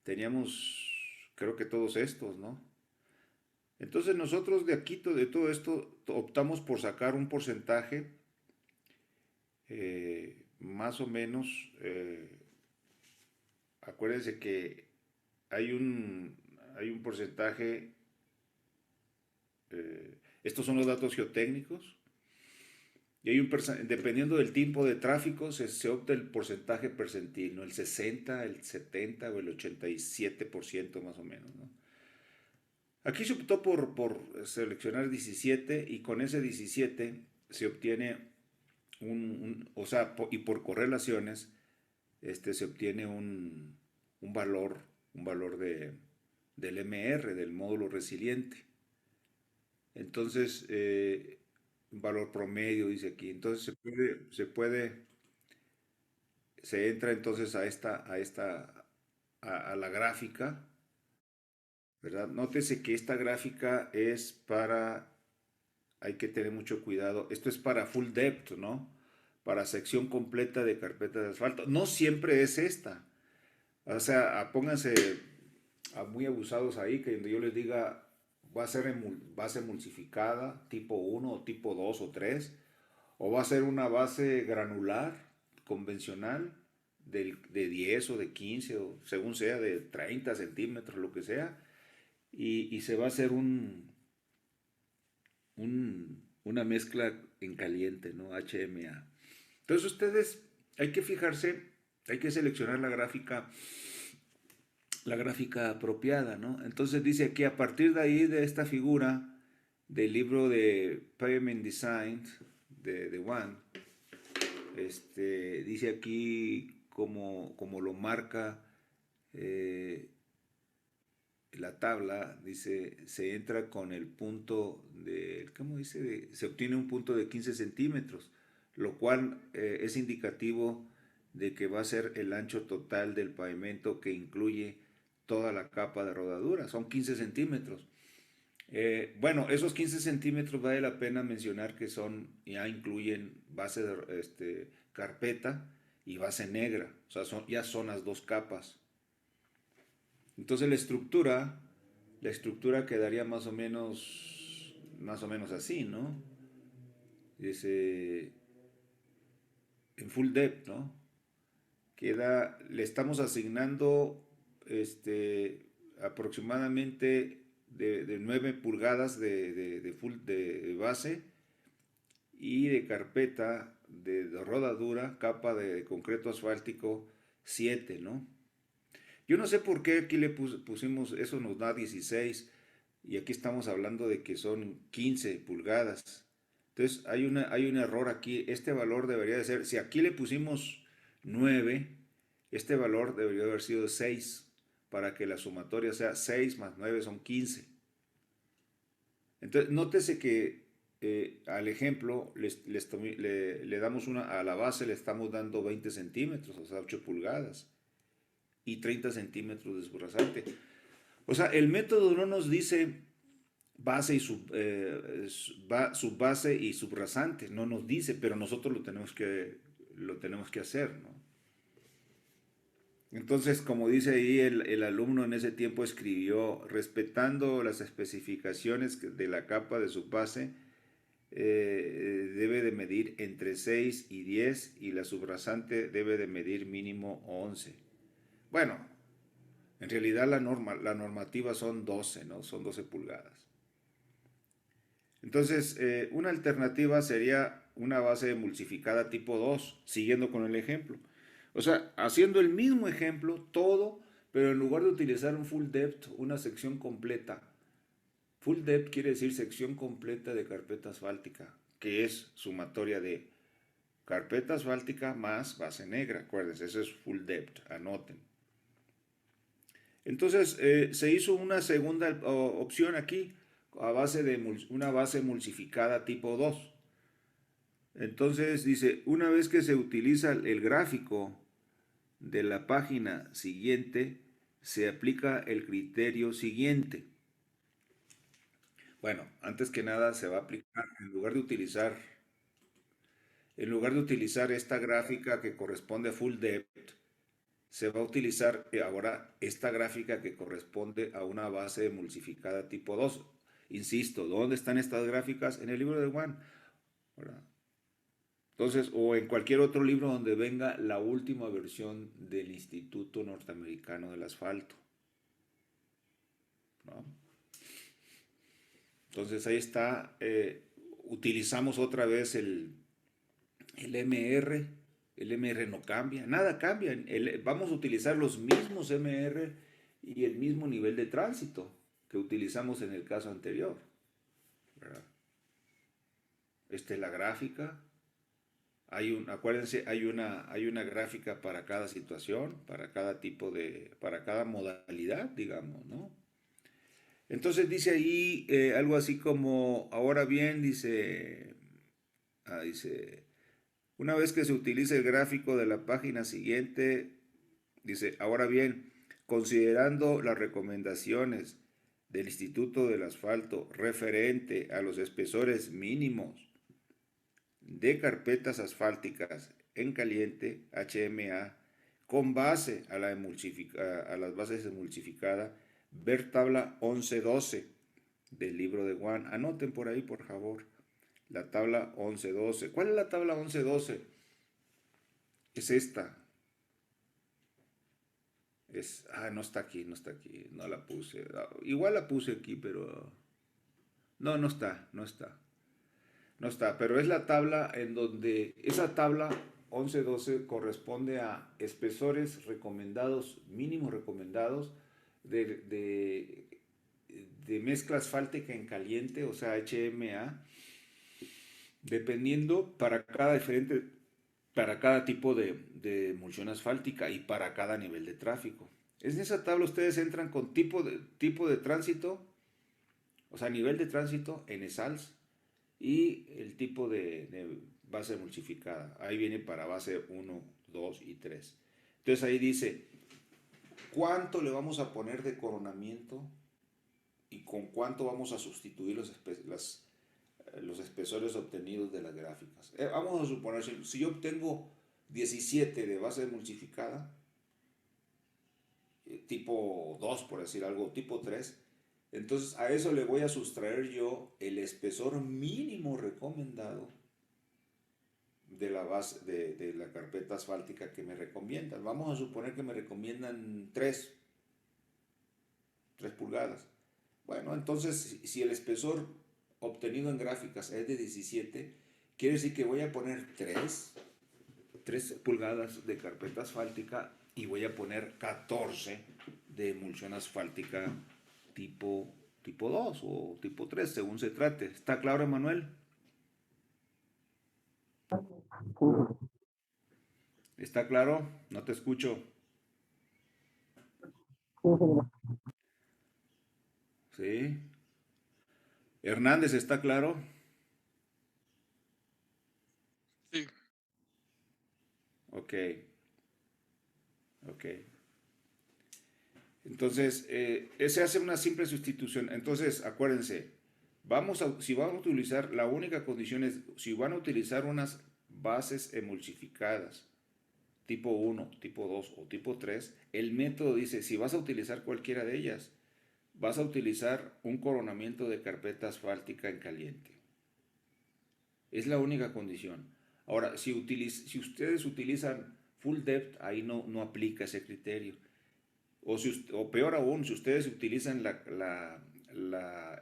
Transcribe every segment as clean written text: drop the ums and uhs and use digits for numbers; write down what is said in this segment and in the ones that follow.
teníamos, creo que todos estos, ¿no? Entonces nosotros de aquí, de todo esto, optamos por sacar un porcentaje más o menos, acuérdense que hay un, hay un porcentaje, estos son los datos geotécnicos, y hay dependiendo del tipo de tráfico, se opta el porcentaje percentil, ¿no? El 60, el 70 o el 87% más o menos, ¿no? Aquí se optó por seleccionar 17 y con ese 17 se obtiene o sea, y por correlaciones, se obtiene un valor del MR, del módulo resiliente. Entonces, un valor promedio, dice aquí. Entonces se entra entonces a la gráfica, ¿verdad? Nótese que esta gráfica es hay que tener mucho cuidado. Esto es para full depth, ¿no? Para sección completa de carpeta de asfalto. No siempre es esta. O sea, pónganse muy abusados ahí, que yo les diga, va a ser en base emulsificada, tipo uno o tipo 2 o 3 o va a ser una base granular, convencional, de 10 o de 15 o según sea, de 30 centímetros, lo que sea, y se va a hacer una mezcla en caliente, ¿no? HMA. Entonces ustedes, hay que fijarse, hay que seleccionar la gráfica apropiada, ¿no? Entonces dice aquí, a partir de ahí, de esta figura del libro de Pavement Design de One, dice aquí como lo marca eh, la tabla, dice, se entra con el punto ¿cómo dice? Se obtiene un punto de 15 centímetros, lo cual es indicativo de que va a ser el ancho total del pavimento que incluye toda la capa de rodadura, son 15 centímetros. Bueno, esos 15 centímetros vale la pena mencionar que ya incluyen base de carpeta y base negra, o sea, ya son las dos capas. Entonces la estructura quedaría más o menos así, ¿no? Dice, en full depth, ¿no? Le estamos asignando, aproximadamente de 9 pulgadas de base y de carpeta de rodadura, capa de concreto asfáltico 7, ¿no? Yo no sé por qué aquí pusimos, eso nos da 16 y aquí estamos hablando de que son 15 pulgadas. Entonces hay un error aquí. Este valor debería de ser, si aquí le pusimos 9, este valor debería haber sido 6 para que la sumatoria sea 6 más 9 son 15. Entonces, nótese que al ejemplo le damos a la base le estamos dando 20 centímetros, o sea, 8 pulgadas y 30 centímetros de subrasante. O sea, el método no nos dice base y subbase y subrasante, no nos dice, pero nosotros lo tenemos que hacer, ¿no? Entonces, como dice ahí, el alumno en ese tiempo escribió, respetando las especificaciones de la capa de subbase, debe de medir entre 6 y 10 y la subrasante debe de medir mínimo 11. Bueno, en realidad la normativa son 12, ¿no? Son 12 pulgadas. Entonces, una alternativa sería una base emulsificada tipo 2, siguiendo con el ejemplo. O sea, haciendo el mismo ejemplo, todo, pero en lugar de utilizar un full depth, una sección completa. Full depth quiere decir sección completa de carpeta asfáltica, que es sumatoria de carpeta asfáltica más base negra. Acuérdense, eso es full depth, anoten. Entonces, se hizo una segunda opción aquí, a base de una base emulsificada tipo 2. Entonces dice, una vez que se utiliza el gráfico de la página siguiente, se aplica el criterio siguiente. Bueno, antes que nada se va a aplicar, en lugar de utilizar esta gráfica que corresponde a full depth, se va a utilizar ahora esta gráfica que corresponde a una base emulsificada tipo 2. Insisto, ¿dónde están estas gráficas? En el libro de Juan, ¿verdad? Entonces, o en cualquier otro libro donde venga la última versión del Instituto Norteamericano del Asfalto, ¿no? Entonces ahí está, utilizamos otra vez el MR, el MR no cambia, nada cambia, vamos a utilizar los mismos MR y el mismo nivel de tránsito que utilizamos en el caso anterior, ¿verdad? Esta es la gráfica. Acuérdense, hay una gráfica para cada situación, para cada tipo de, para cada modalidad, digamos, ¿no? Entonces dice ahí algo así como, ahora bien, dice, una vez que se utilice el gráfico de la página siguiente, dice, ahora bien, considerando las recomendaciones del Instituto del Asfalto referente a los espesores mínimos de carpetas asfálticas en caliente, HMA, con base a, a las bases emulsificadas, ver tabla 1112 del libro de Juan. Anoten por ahí, por favor, la tabla 1112. ¿Cuál es la tabla 1112? Es esta. No está aquí, no está aquí, no la puse. Igual la puse aquí, pero no, no está, no está. No está, pero es la tabla en donde esa tabla 1112 corresponde a espesores recomendados, mínimos recomendados de, de, de mezcla asfáltica en caliente, o sea, HMA, dependiendo para cada tipo de emulsión asfáltica y para cada nivel de tráfico. En esa tabla ustedes entran con tipo de tránsito, o sea, nivel de tránsito en ESALS, y el tipo de base emulsificada. Ahí viene para base 1, 2 y 3. Entonces ahí dice cuánto le vamos a poner de coronamiento y con cuánto vamos a sustituir los espesores obtenidos de las gráficas. Vamos a suponer, si yo obtengo 17 de base emulsificada, tipo 2 por decir algo, tipo 3, entonces a eso le voy a sustraer yo el espesor mínimo recomendado de la base de la carpeta asfáltica que me recomiendan. Vamos a suponer que me recomiendan 3 pulgadas. Bueno, entonces si el espesor obtenido en gráficas es de 17, quiere decir que voy a poner 3 pulgadas de carpeta asfáltica y voy a poner 14 de emulsión asfáltica tipo 2 o tipo 3, según se trate. ¿Está claro, Emanuel? ¿Está claro? No te escucho. ¿Sí? Hernández, ¿está claro? Sí, Ok, ok. Entonces, se hace una simple sustitución. Entonces, acuérdense, si vamos a utilizar, la única condición es, si van a utilizar unas bases emulsificadas, tipo 1, tipo 2 o tipo 3, el método dice, si vas a utilizar cualquiera de ellas, vas a utilizar un coronamiento de carpeta asfáltica en caliente. Es la única condición. Ahora, si ustedes utilizan full depth, ahí no aplica ese criterio. O peor aún, si ustedes utilizan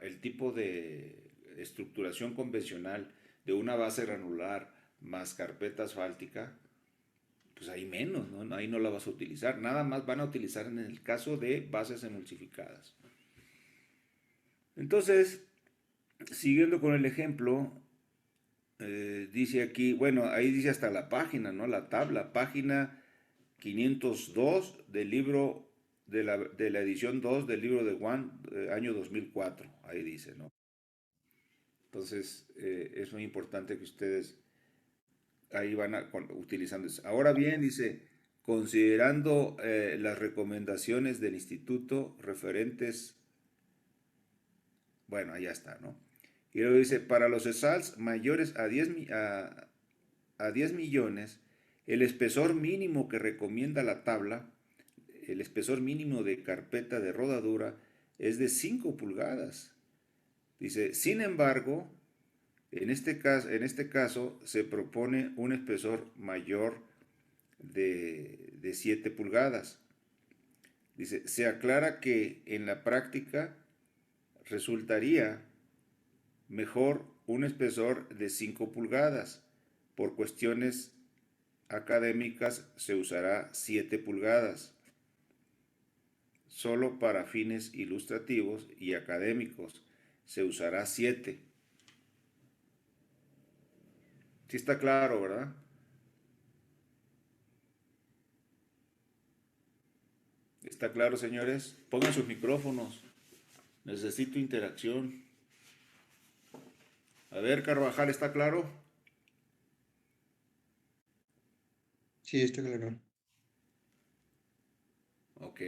el tipo de estructuración convencional de una base granular más carpeta asfáltica, pues ahí menos, ¿no? Ahí no la vas a utilizar. Nada más van a utilizar en el caso de bases emulsificadas. Entonces, siguiendo con el ejemplo, dice aquí, bueno, ahí dice hasta la página, ¿no? La tabla, página 502 del libro, de la edición 2 del libro de Juan, año 2004, ahí dice, ¿no? Entonces, es muy importante que ustedes ahí utilizando eso. Ahora bien, dice, considerando las recomendaciones del instituto referentes, bueno, ahí está, ¿no? Y luego dice, para los ESALs mayores a 10 millones, el espesor mínimo que recomienda la tabla el espesor mínimo de carpeta de rodadura es de 5 pulgadas. Dice, sin embargo, en este caso se propone un espesor mayor de 7 pulgadas. Dice, se aclara que en la práctica resultaría mejor un espesor de 5 pulgadas. Por cuestiones académicas se usará 7 pulgadas. Solo para fines ilustrativos y académicos se usará 7. Sí está claro, ¿verdad? ¿Está claro, señores? Pongan sus micrófonos. Necesito interacción. A ver, Carvajal, ¿está claro? Sí, está claro. Ok.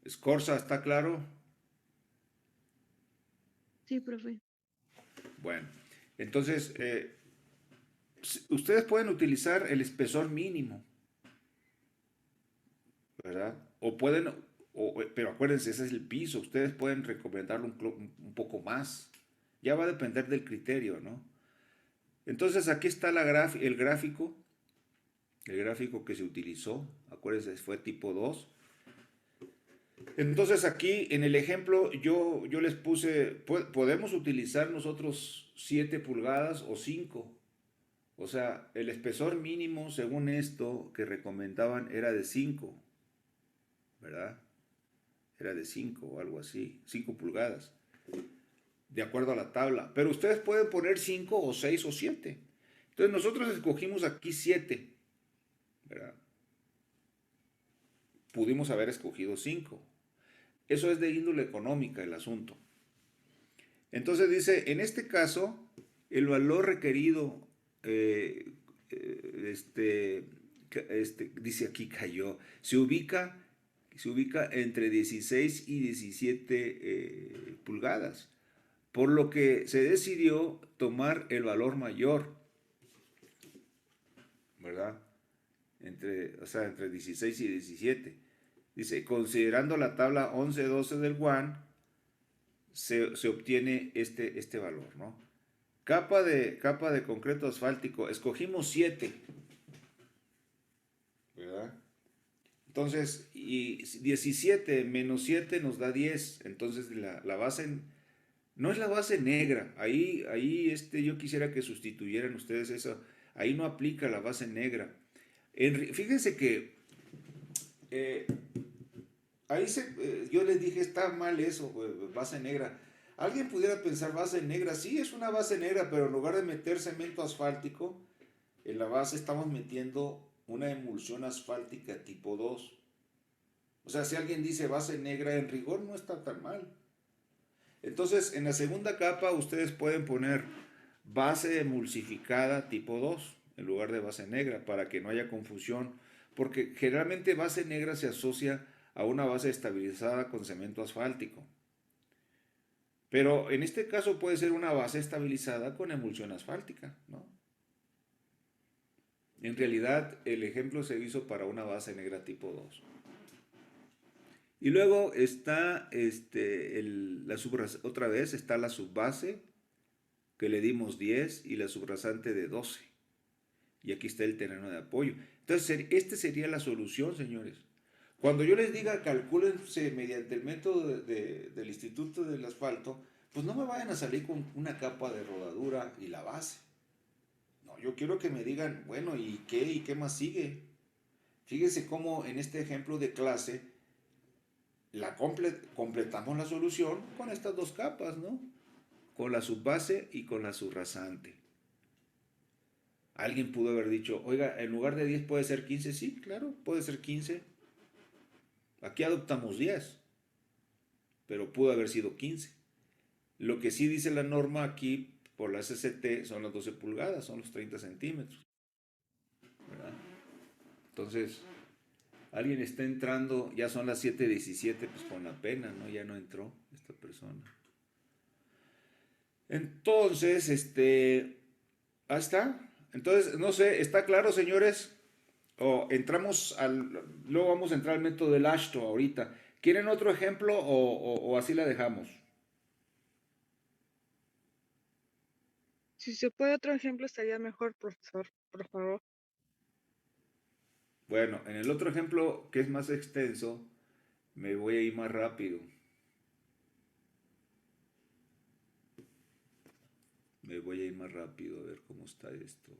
Scorza, ¿está claro? Sí, profe. Bueno, entonces, ustedes pueden utilizar el espesor mínimo, ¿verdad? O pueden, pero acuérdense, ese es el piso. Ustedes pueden recomendarlo un poco más. Ya va a depender del criterio, ¿no? Entonces, aquí está el gráfico que se utilizó. Acuérdense, fue tipo 2. Entonces aquí en el ejemplo yo les puse, podemos utilizar nosotros 7 pulgadas o 5. O sea, el espesor mínimo según esto que recomendaban era de 5, ¿verdad? Era de 5 o algo así, 5 pulgadas, de acuerdo a la tabla. Pero ustedes pueden poner 5 o 6 o 7. Entonces nosotros escogimos aquí 7, ¿verdad? Pudimos haber escogido 5. Eso es de índole económica el asunto. Entonces dice, en este caso, el valor requerido, eh, este, dice aquí cayó, se ubica entre 16 y 17 pulgadas, por lo que se decidió tomar el valor mayor, ¿verdad? O sea, entre 16 y 17. Dice, considerando la tabla 11-12 del WAN, se obtiene este valor, ¿no? Capa de concreto asfáltico, escogimos 7, ¿verdad? Entonces, y 17 menos 7 nos da 10. Entonces, la base no es la base negra. Ahí yo quisiera que sustituyeran ustedes eso. Ahí no aplica la base negra. Fíjense que eh, yo les dije, está mal eso, base negra. Alguien pudiera pensar base negra, sí, es una base negra, pero en lugar de meter cemento asfáltico, en la base estamos metiendo una emulsión asfáltica tipo 2. O sea, si alguien dice base negra, en rigor no está tan mal. Entonces, en la segunda capa ustedes pueden poner base emulsificada tipo 2 en lugar de base negra para que no haya confusión, porque generalmente base negra se asocia a una base estabilizada con cemento asfáltico. Pero en este caso puede ser una base estabilizada con emulsión asfáltica, ¿no? En realidad el ejemplo se hizo para una base negra tipo 2. Y luego está otra vez está la subbase que le dimos 10 y la subrasante de 12. Y aquí está el terreno de apoyo. Entonces, esta sería la solución, señores. Cuando yo les diga calcúlense mediante el método del Instituto del Asfalto, pues no me vayan a salir con una capa de rodadura y la base. No, yo quiero que me digan, bueno, ¿y qué más sigue? Fíjense cómo en este ejemplo de clase completamos la solución con estas dos capas, ¿no? Con la subbase y con la subrasante. Alguien pudo haber dicho, oiga, en lugar de 10 puede ser 15. Sí, claro, puede ser 15. Aquí adoptamos 10, pero pudo haber sido 15. Lo que sí dice la norma aquí por la SCT son las 12 pulgadas, son los 30 centímetros, ¿verdad? Entonces, alguien está entrando, ya son las 7:17, pues con la pena, ¿no? Ya no entró esta persona. Entonces, ahí está. Entonces, no sé, ¿está claro, señores? O entramos luego vamos a entrar al método del Ashto ahorita. ¿Quieren otro ejemplo o así la dejamos? Si se puede otro ejemplo estaría mejor, profesor, por favor. Bueno, en el otro ejemplo que es más extenso, me voy a ir más rápido. Me voy a ir más rápido a ver cómo está esto.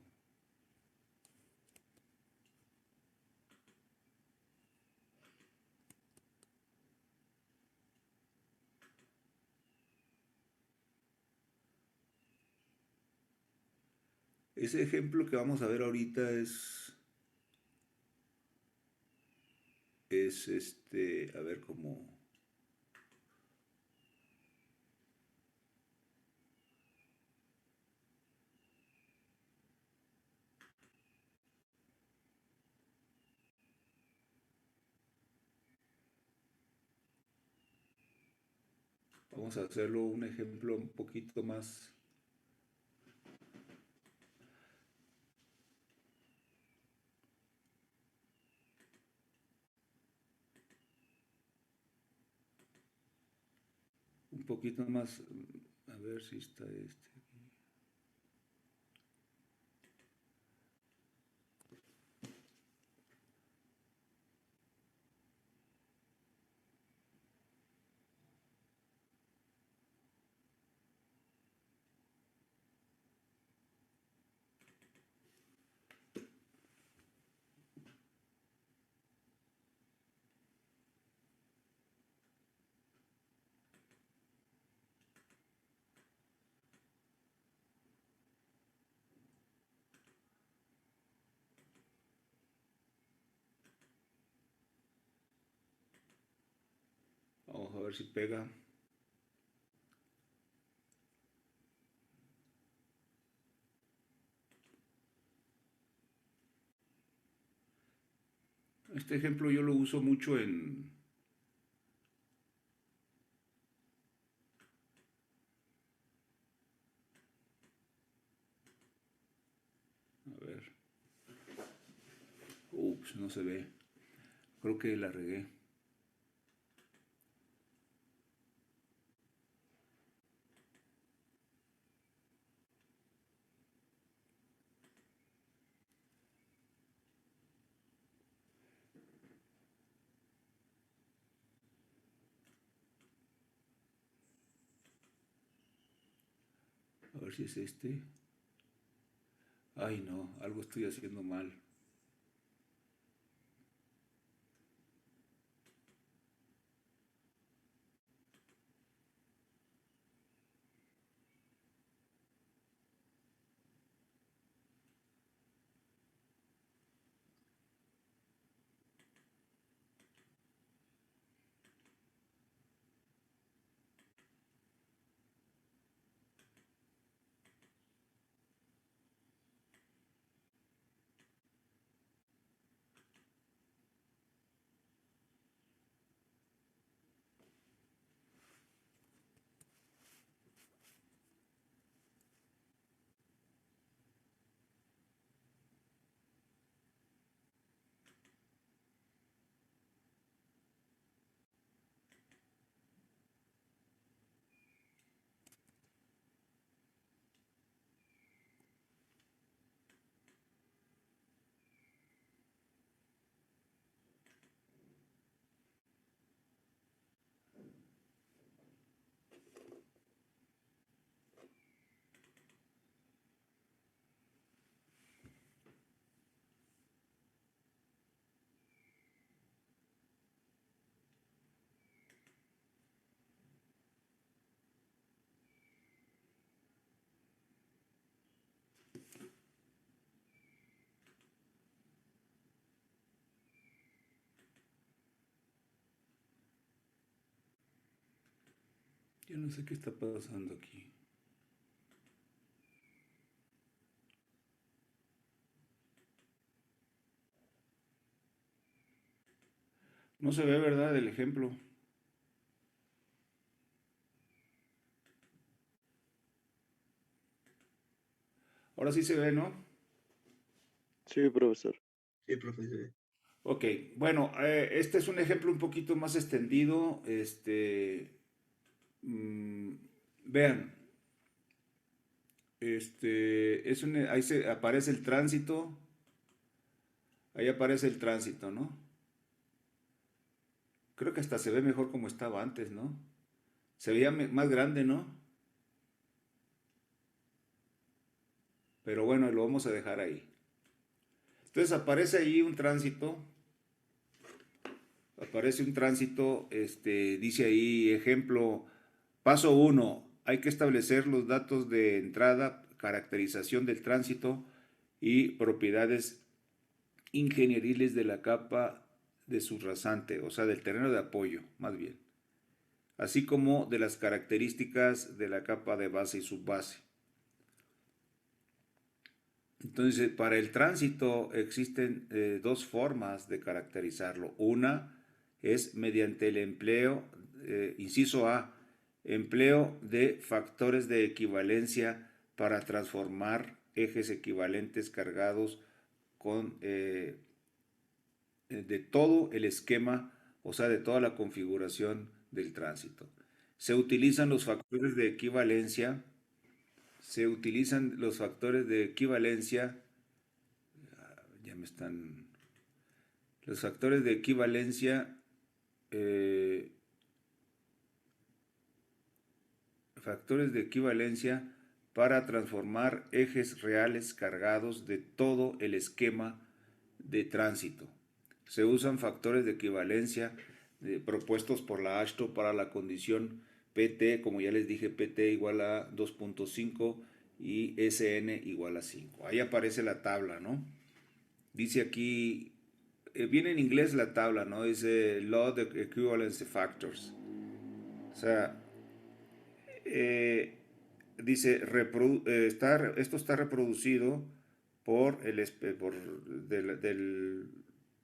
Ese ejemplo que vamos a ver ahorita es a ver cómo, vamos a hacerlo un ejemplo un poquito más. Un poquito más, a ver si está Vamos a ver si pega. Este ejemplo yo lo uso mucho a ver, ups, no se ve. Creo que la regué. A ver si es este. Ay, no, algo estoy haciendo mal. Yo no sé qué está pasando aquí. No se ve, ¿verdad? El ejemplo. Ahora sí se ve, ¿no? Sí, profesor. Sí, profe, sí. Ok, bueno, este es un ejemplo un poquito más extendido. Mm, vean, ahí se aparece el tránsito, ahí aparece el tránsito, ¿no? Creo que hasta se ve mejor como estaba antes, ¿no? Se veía más grande, ¿no? Pero bueno, lo vamos a dejar ahí. Entonces aparece un tránsito, dice ahí, ejemplo, paso uno, hay que establecer los datos de entrada, caracterización del tránsito y propiedades ingenieriles de la capa de subrasante, o sea, del terreno de apoyo, más bien, así como de las características de la capa de base y subbase. Entonces, para el tránsito existen dos formas de caracterizarlo. Una es mediante el empleo, inciso A, empleo de factores de equivalencia para transformar ejes equivalentes cargados con de todo el esquema, o sea, de toda la configuración del tránsito. Se utilizan los factores de equivalencia, se utilizan los factores de equivalencia, ya me están, los factores de equivalencia, eh, factores de equivalencia para transformar ejes reales cargados de todo el esquema de tránsito. Se usan factores de equivalencia propuestos por la AASHTO para la condición PT, como ya les dije, PT igual a 2.5 y SN igual a 5. Ahí aparece la tabla, ¿no? Dice aquí, viene en inglés la tabla, ¿no? Dice Law of Equivalence Factors. O sea, eh, dice, esto está reproducido por del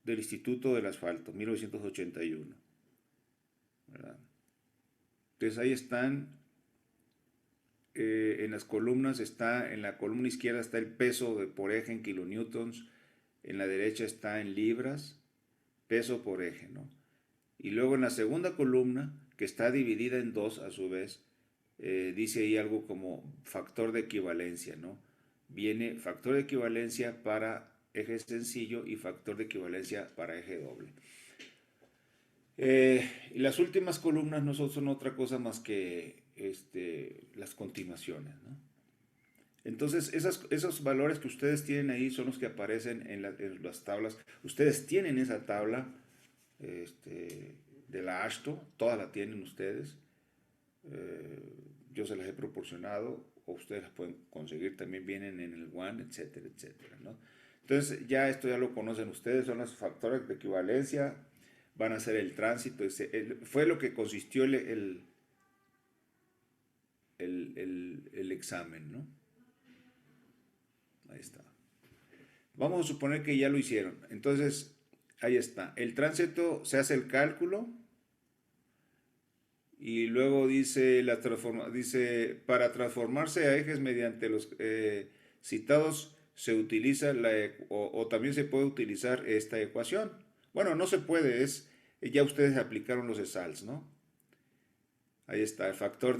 Instituto del Asfalto, 1981. ¿Verdad? Entonces ahí están, en las columnas en la columna izquierda está el peso por eje en kilonewtons, en la derecha está en libras, peso por eje, ¿no? Y luego en la segunda columna, que está dividida en dos a su vez, dice ahí algo como factor de equivalencia, ¿no? Viene factor de equivalencia para eje sencillo y factor de equivalencia para eje doble. Y las últimas columnas no son otra cosa más que las continuaciones, ¿no? Entonces, esos valores que ustedes tienen ahí son los que aparecen en las tablas. Ustedes tienen esa tabla de la AASHTO, todas la tienen ustedes. Yo se las he proporcionado, o ustedes las pueden conseguir, también vienen en el WAN, etcétera, etcétera, ¿no? Entonces, esto ya lo conocen ustedes, son los factores de equivalencia, van a ser el tránsito, fue lo que consistió el examen, ¿no? Ahí está. Vamos a suponer que ya lo hicieron. Entonces, ahí está. El tránsito, se hace el cálculo y luego dice, para transformarse a ejes mediante los citados se utiliza o también se puede utilizar esta ecuación. Bueno, no se puede, ya ustedes aplicaron los ESALs, ¿no? Ahí está, el factor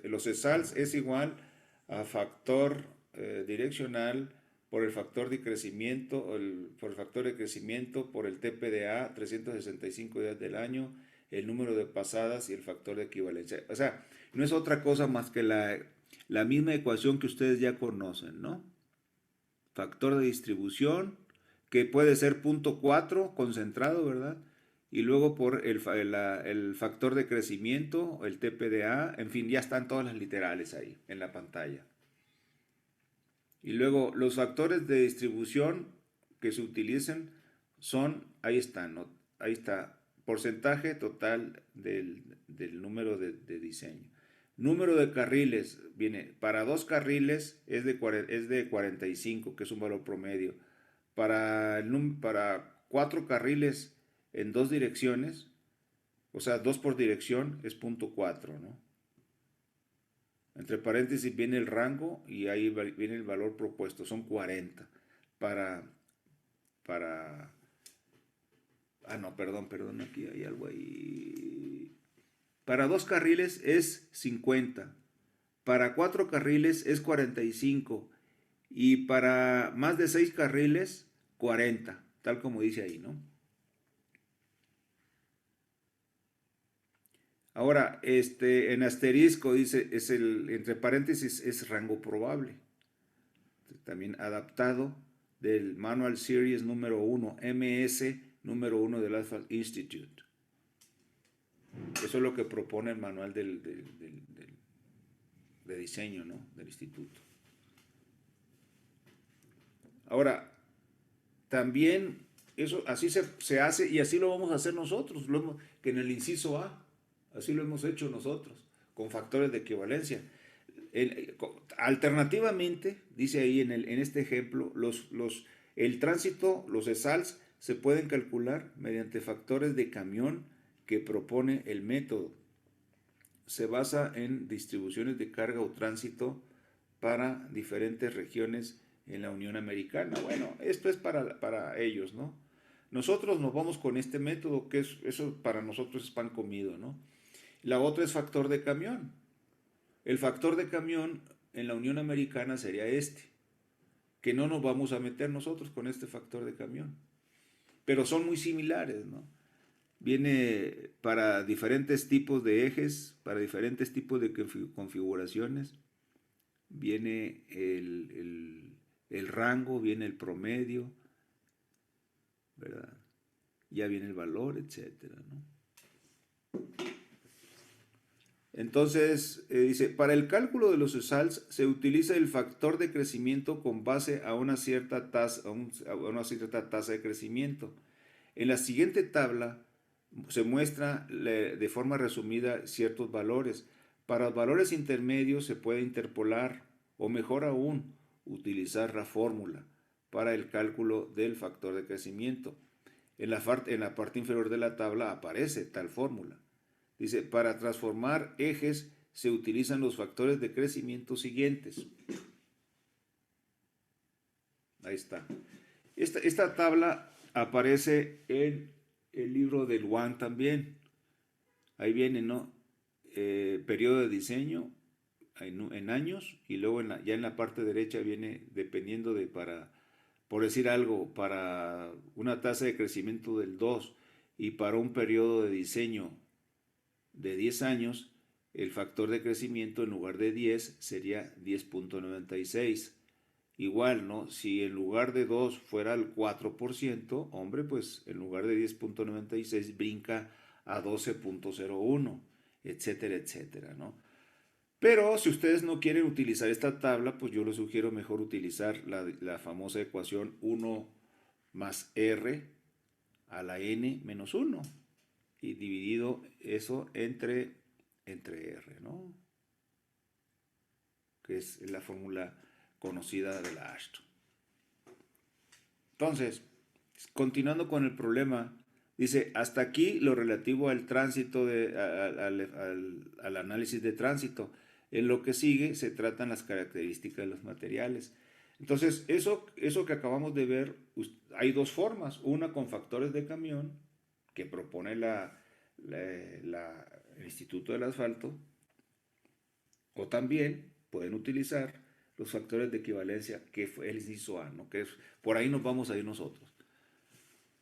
los ESALs es igual a factor direccional por el factor de crecimiento, por el factor de crecimiento, por el TPDA, 365 días del año, el número de pasadas y el factor de equivalencia. O sea, no es otra cosa más que la misma ecuación que ustedes ya conocen, ¿no? Factor de distribución, que puede ser 0.4 concentrado, ¿verdad? Y luego por el factor de crecimiento, el TPDA, en fin, ya están todas las literales ahí en la pantalla. Y luego los factores de distribución que se utilicen son, ahí están, ¿no? Ahí está, porcentaje total del número de diseño. Número de carriles, viene, para 2 carriles es de 45, que es un valor promedio. Para 4 carriles en 2 direcciones, o sea, 2 por dirección es 0.4, ¿no? Entre paréntesis viene el rango y ahí viene el valor propuesto, son 40. Para no, perdón, aquí hay algo ahí. Para 2 carriles es 50, para 4 carriles es 45 y para más de 6 carriles 40, tal como dice ahí, ¿no? Ahora, en asterisco dice, entre paréntesis, es rango probable. También adaptado del Manual Series número 1, MS número 1 del Asphalt Institute. Eso es lo que propone el manual de diseño, ¿no? Del instituto. Ahora, también eso así se hace y así lo vamos a hacer nosotros, que en el inciso A, así lo hemos hecho nosotros, con factores de equivalencia. Alternativamente, dice ahí en este ejemplo, el tránsito, los ESALs, se pueden calcular mediante factores de camión que propone el método. Se basa en distribuciones de carga o tránsito para diferentes regiones en la Unión Americana. Bueno, esto es para ellos, ¿no? Nosotros nos vamos con este método, que eso para nosotros es pan comido, ¿no? La otra es factor de camión. El factor de camión en la Unión Americana sería que no nos vamos a meter nosotros con este factor de camión. Pero son muy similares, ¿no? Viene para diferentes tipos de ejes, para diferentes tipos de configuraciones. Viene el rango, viene el promedio, ¿verdad? Ya viene el valor, etcétera, ¿no? Entonces, dice, para el cálculo de los ESALs se utiliza el factor de crecimiento con base a una cierta tasa, de crecimiento. En la siguiente tabla se muestra de forma resumida ciertos valores. Para los valores intermedios se puede interpolar o mejor aún, utilizar la fórmula para el cálculo del factor de crecimiento. En la parte inferior de la tabla aparece tal fórmula. Dice, para transformar ejes se utilizan los factores de crecimiento siguientes. Ahí está. Esta tabla aparece en el libro del WAN también. Ahí viene, ¿no? Periodo de diseño en años y luego ya en la parte derecha viene, dependiendo por decir algo, para una tasa de crecimiento del 2 y para un periodo de diseño de 10 años, el factor de crecimiento en lugar de 10 sería 10.96. Igual, ¿no? Si en lugar de 2 fuera el 4%, hombre, pues en lugar de 10.96 brinca a 12.01, etcétera, etcétera, ¿no? Pero si ustedes no quieren utilizar esta tabla, pues yo les sugiero mejor utilizar la famosa ecuación 1 más r a la n menos 1 y dividido eso entre r, ¿no? Que es la fórmula conocida de la Ashton. Entonces, continuando con el problema, dice, hasta aquí lo relativo al tránsito, al análisis de tránsito. En lo que sigue se tratan las características de los materiales. Entonces, eso que acabamos de ver, hay dos formas. Una con factores de camión, que propone el Instituto del Asfalto, o también pueden utilizar los factores de equivalencia, que fue el inciso A, ¿no? Que por ahí nos vamos a ir nosotros.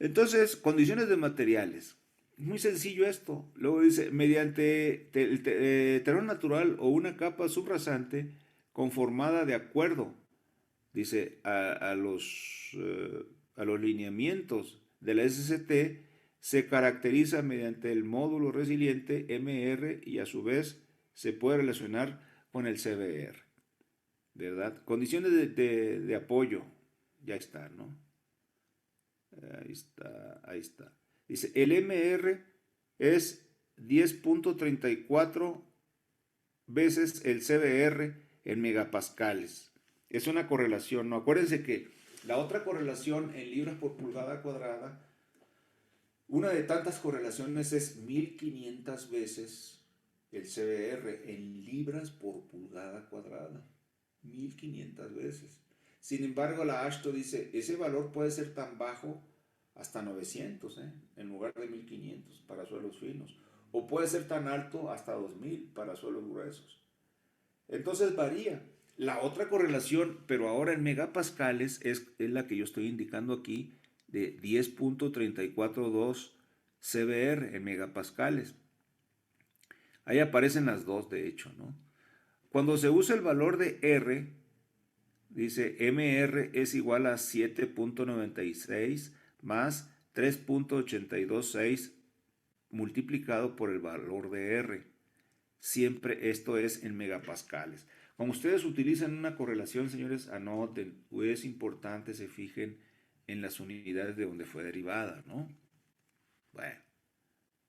Entonces, condiciones de materiales. Muy sencillo esto. Luego dice, mediante terreno natural o una capa subrasante conformada de acuerdo, dice, a los lineamientos de la SST, se caracteriza mediante el módulo resiliente MR y a su vez se puede relacionar con el CBR, ¿verdad? Condiciones de apoyo, ya está, ¿no? Ahí está. Dice, el MR es 10.34 veces el CBR en megapascales. Es una correlación, ¿no? Acuérdense que la otra correlación en libras por pulgada cuadrada, una de tantas correlaciones es 1500 veces el CBR en libras por pulgada cuadrada. 1500 veces. Sin embargo, la AASHTO dice, ese valor puede ser tan bajo hasta 900, en lugar de 1500 para suelos finos. O puede ser tan alto hasta 2000 para suelos gruesos. Entonces varía. La otra correlación, pero ahora en megapascales, es la que yo estoy indicando aquí, de 10.342 CBR en megapascales. Ahí aparecen las dos, de hecho, ¿no? Cuando se usa el valor de R, dice MR es igual a 7.96 más 3.826 multiplicado por el valor de R. Siempre esto es en megapascales. Cuando ustedes utilizan una correlación, señores, anoten, es importante se fijen en las unidades de donde fue derivada, ¿no? Bueno,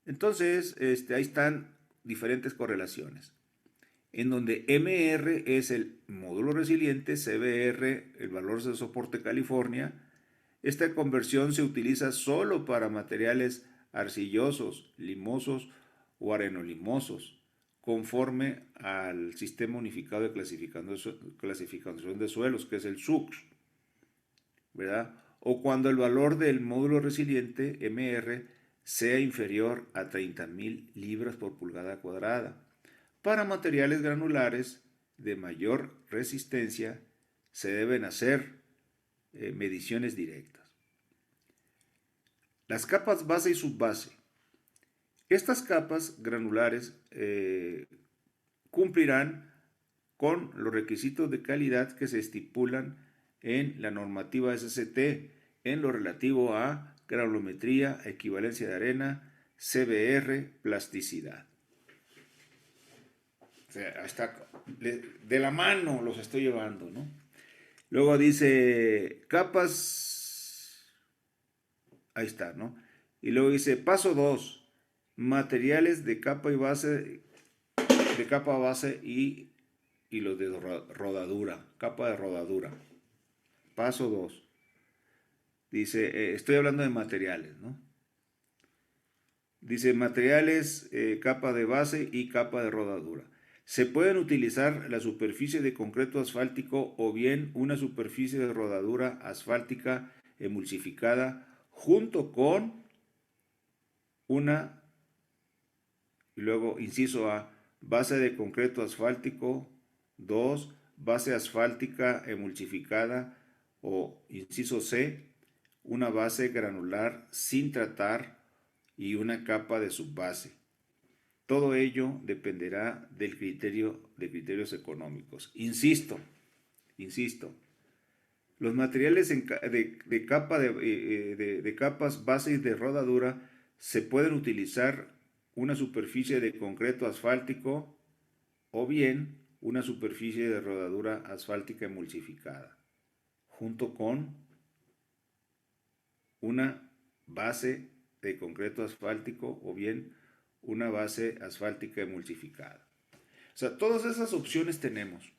entonces ahí están diferentes correlaciones, en donde MR es el módulo resiliente, CBR el valor de soporte California. Esta conversión se utiliza solo para materiales arcillosos, limosos o arenolimosos, conforme al Sistema Unificado de Clasificación de Suelos, que es el SUCS, ¿verdad? O cuando el valor del módulo resiliente, MR, sea inferior a 30.000 libras por pulgada cuadrada. Para materiales granulares de mayor resistencia se deben hacer mediciones directas. Las capas base y subbase. Estas capas granulares cumplirán con los requisitos de calidad que se estipulan en la normativa SCT en lo relativo a granulometría, equivalencia de arena, CBR, plasticidad. O sea, hasta de la mano los estoy llevando, ¿no? Luego dice capas, ahí está, ¿no? Y luego dice paso 2, materiales de capa y base, de capa base y los de rodadura, capa de rodadura. Paso 2. Dice, estoy hablando de materiales, ¿no? Dice materiales, capa de base y capa de rodadura. Se pueden utilizar la superficie de concreto asfáltico o bien una superficie de rodadura asfáltica emulsificada junto con una, y luego inciso A, base de concreto asfáltico, 2, base asfáltica emulsificada o inciso C, una base granular sin tratar y una capa de subbase. Todo ello dependerá del criterio de criterios económicos. Insisto, los materiales de capas base y de rodadura se pueden utilizar una superficie de concreto asfáltico o bien una superficie de rodadura asfáltica emulsificada, junto con una base de concreto asfáltico o bien una base asfáltica emulsificada. O sea, todas esas opciones tenemos.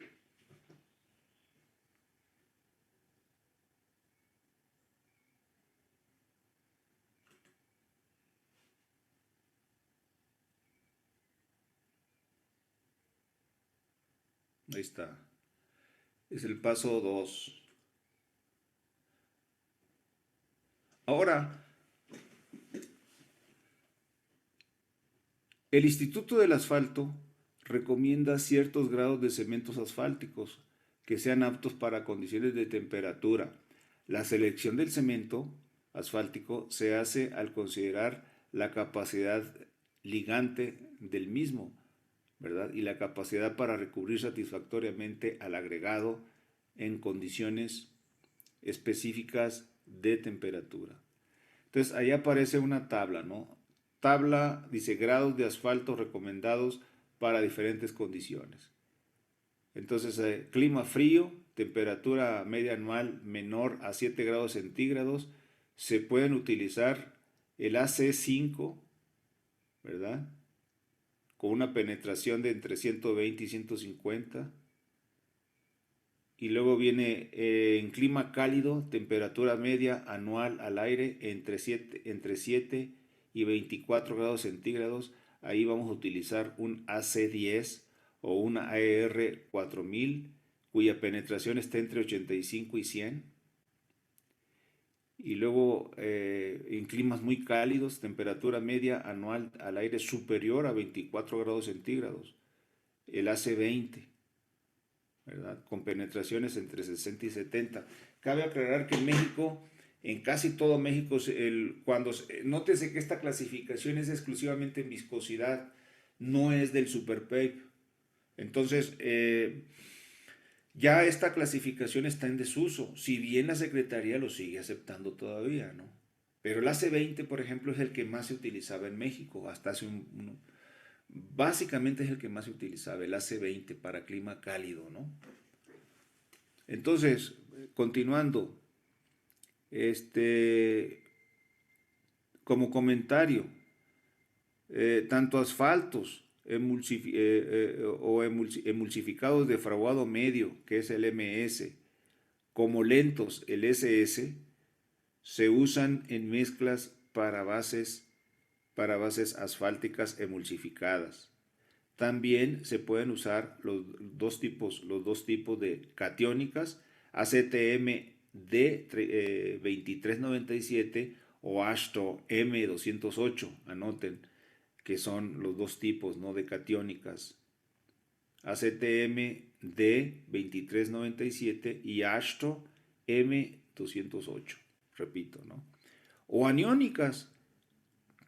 Ahí está. Es el paso 2. Ahora, el Instituto del Asfalto recomienda ciertos grados de cementos asfálticos que sean aptos para condiciones de temperatura. La selección del cemento asfáltico se hace al considerar la capacidad ligante del mismo, ¿verdad? Y la capacidad para recubrir satisfactoriamente al agregado en condiciones específicas de temperatura. Entonces, ahí aparece una tabla, ¿no? Tabla, dice, grados de asfalto recomendados para diferentes condiciones. Entonces, clima frío, temperatura media anual menor a 7 grados centígrados, se pueden utilizar el AC5, ¿verdad? Con una penetración de entre 120 y 150. Y luego viene en clima cálido, temperatura media anual al aire entre 7 y 24 grados centígrados. Ahí vamos a utilizar un AC10 o una AER 4000 cuya penetración está entre 85 y 100. Y luego en climas muy cálidos, temperatura media anual al aire superior a 24 grados centígrados, el AC20, ¿verdad? Con penetraciones entre 60 y 70. Cabe aclarar que en México, en casi todo México, nótese que esta clasificación es exclusivamente en viscosidad, no es del Superpape. Entonces, ya esta clasificación está en desuso, si bien la Secretaría lo sigue aceptando todavía, ¿no? Pero el AC20, por ejemplo, es el que más se utilizaba en México, hasta hace básicamente es el que más se utilizaba, el AC20 para clima cálido, ¿no? Entonces, continuando, como comentario, tanto asfaltos emulsificados de fraguado medio, que es el MS, como lentos, el SS, se usan en mezclas para bases asfálticas emulsificadas. También se pueden usar los dos tipos de catiónicas, ACTM D2397 o ASHTO M208, anoten que son los dos tipos, ¿no?, de catiónicas. ACTM D2397 y ASHTO M208, repito, ¿no? O aniónicas,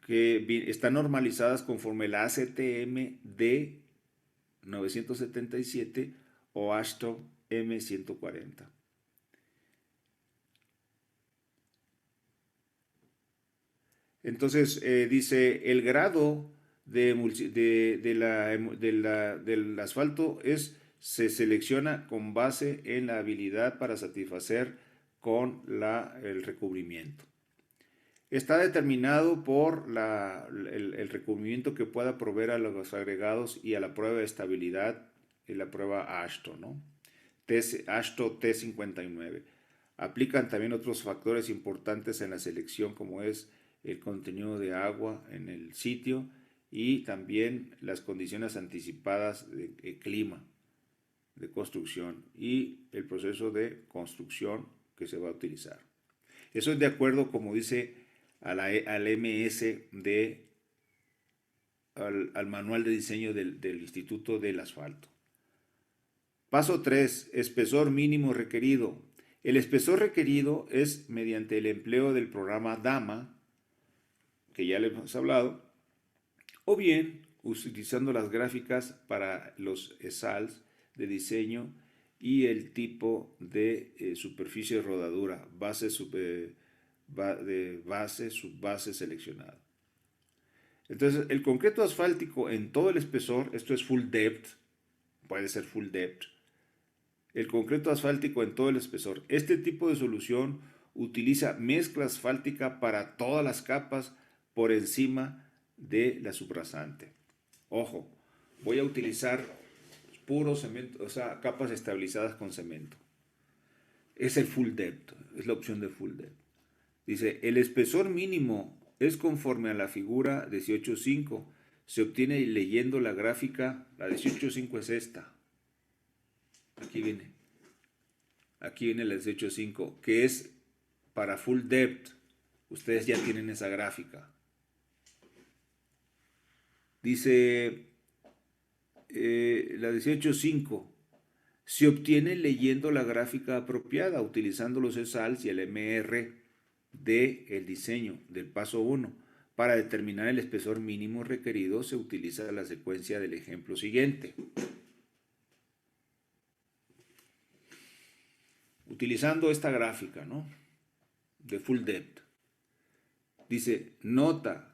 que están normalizadas conforme la ACTM D977 o ASHTO M140. Entonces, dice, el grado del asfalto se selecciona con base en la habilidad para satisfacer con el recubrimiento. Está determinado por el recubrimiento que pueda proveer a los agregados y a la prueba de estabilidad y la prueba ASHTO, ¿no? ASHTO T59. Aplican también otros factores importantes en la selección, como es el contenido de agua en el sitio y también las condiciones anticipadas de clima, de construcción y el proceso de construcción que se va a utilizar. Eso es de acuerdo, como dice, al MS al manual de diseño del Instituto del Asfalto. Paso 3. Espesor mínimo requerido. El espesor requerido es mediante el empleo del programa DAMA, que ya le hemos hablado, o bien utilizando las gráficas para los ESALs de diseño y el tipo de superficie de rodadura, subbase seleccionada. Entonces, el concreto asfáltico en todo el espesor, esto es full depth, puede ser full depth, el concreto asfáltico en todo el espesor. Este tipo de solución utiliza mezcla asfáltica para todas las capas por encima de la subrasante. Ojo, voy a utilizar puro cemento, o sea, capas estabilizadas con cemento. Es el full depth, es la opción de full depth. Dice, el espesor mínimo es conforme a la figura 18.5. Se obtiene leyendo la gráfica, la 18.5 es esta. Aquí viene la 18.5, que es para full depth. Ustedes ya tienen esa gráfica. Dice la 18.5, se obtiene leyendo la gráfica apropiada, utilizando los ESALs y el MR del diseño del paso 1. Para determinar el espesor mínimo requerido se utiliza la secuencia del ejemplo siguiente. Utilizando esta gráfica, ¿no?, de full depth. Dice, nota.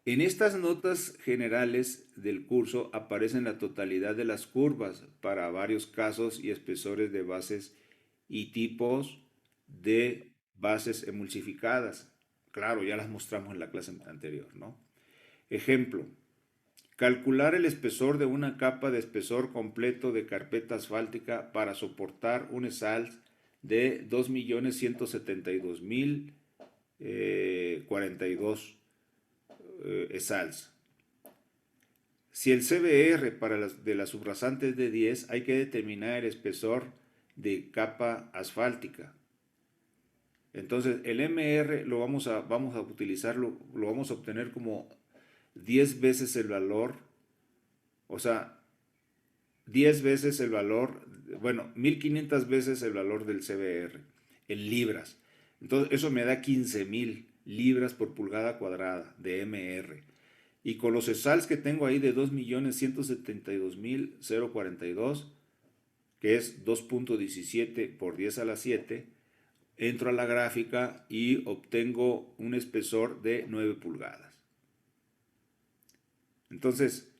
En estas notas generales del curso aparecen la totalidad de las curvas para varios casos y espesores de bases y tipos de bases emulsificadas. Claro, ya las mostramos en la clase anterior, ¿no? Ejemplo, calcular el espesor de una capa de espesor completo de carpeta asfáltica para soportar un ESALT de 2.172.042 ESALs. Si el CBR de las subrasantes de 10, hay que determinar el espesor de capa asfáltica. Entonces el MR vamos a utilizarlo, lo vamos a obtener como 10 veces el valor, o sea, 10 veces el valor, bueno, 1500 veces el valor del CBR en libras. Entonces eso me da 15,000 libras por pulgada cuadrada de MR. Y con los ESALs que tengo ahí de 2.172.042, que es 2.17 por 10 a la 7, entro a la gráfica y obtengo un espesor de 9 pulgadas. Entonces,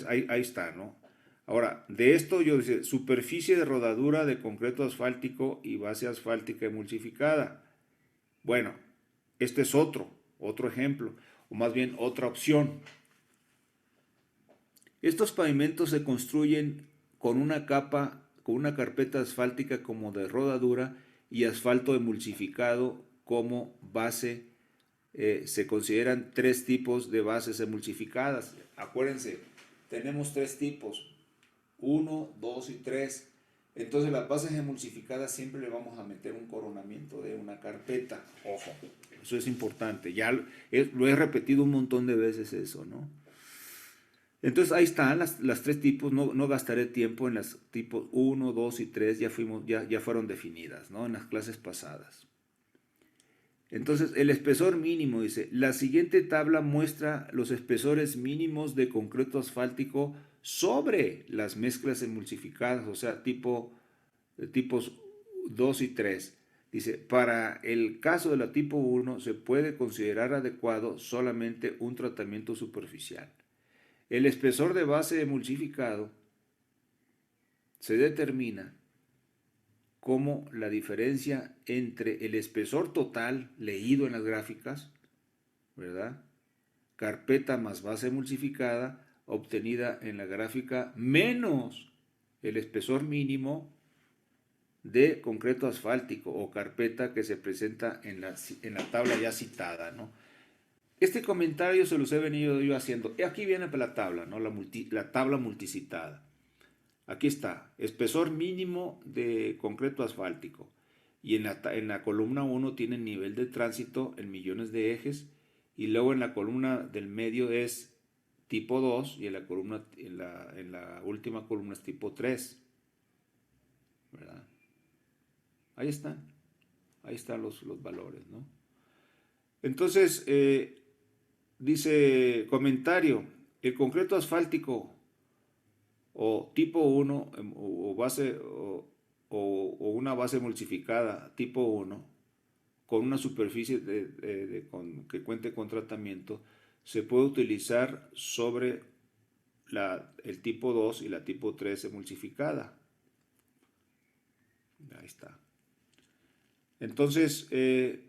ahí está, ¿no? Ahora, de esto yo dice, superficie de rodadura de concreto asfáltico y base asfáltica emulsificada. Bueno, este es otro ejemplo, o más bien otra opción. Estos pavimentos se construyen con una carpeta asfáltica como de rodadura y asfalto emulsificado como base. Se consideran 3 tipos de bases emulsificadas. Acuérdense, tenemos 3 tipos, 1, 2 y 3. Entonces las bases emulsificadas siempre le vamos a meter un coronamiento de una carpeta. Ojo, eso es importante. Ya lo he repetido un montón de veces eso, ¿no? Entonces ahí están las 3 tipos. No gastaré tiempo en las tipos 1, 2 y 3. Ya fueron definidas, ¿no? En las clases pasadas. Entonces, el espesor mínimo, dice, la siguiente tabla muestra los espesores mínimos de concreto asfáltico sobre las mezclas emulsificadas, o sea, tipos 2 y 3. Dice, para el caso de la tipo 1 se puede considerar adecuado solamente un tratamiento superficial. El espesor de base emulsificado se determina como la diferencia entre el espesor total leído en las gráficas, ¿verdad? Carpeta más base emulsificada obtenida en la gráfica menos el espesor mínimo de concreto asfáltico o carpeta que se presenta en la tabla ya citada, ¿no? Este comentario se los he venido yo haciendo. Aquí viene la tabla, ¿no? La tabla multicitada. Aquí está, espesor mínimo de concreto asfáltico. Y en la columna 1 tiene nivel de tránsito en millones de ejes. Y luego en la columna del medio es tipo 2 y en la última columna es tipo 3. ¿Verdad? Ahí están los valores, ¿no? Entonces, dice comentario, el concreto asfáltico o tipo 1 o una base emulsificada tipo 1 con una superficie que cuente con tratamiento se puede utilizar sobre el tipo 2 y la tipo 3 emulsificada. Ahí está. Entonces, en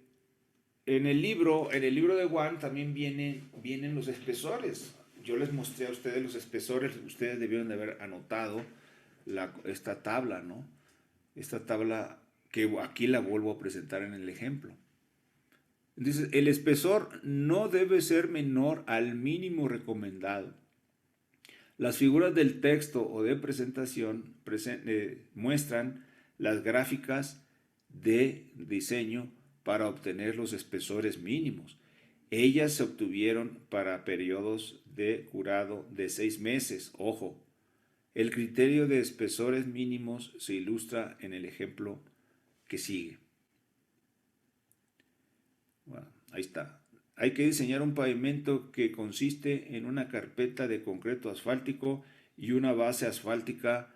el libro de Juan también vienen los espesores. Yo les mostré a ustedes los espesores, ustedes debieron de haber anotado esta tabla, ¿no? Esta tabla que aquí la vuelvo a presentar en el ejemplo. Entonces, el espesor no debe ser menor al mínimo recomendado. Las figuras del texto o de presentación muestran las gráficas de diseño para obtener los espesores mínimos. Ellas se obtuvieron para periodos de curado de 6 meses. Ojo, el criterio de espesores mínimos se ilustra en el ejemplo que sigue. Bueno, ahí está. Hay que diseñar un pavimento que consiste en una carpeta de concreto asfáltico y una base asfáltica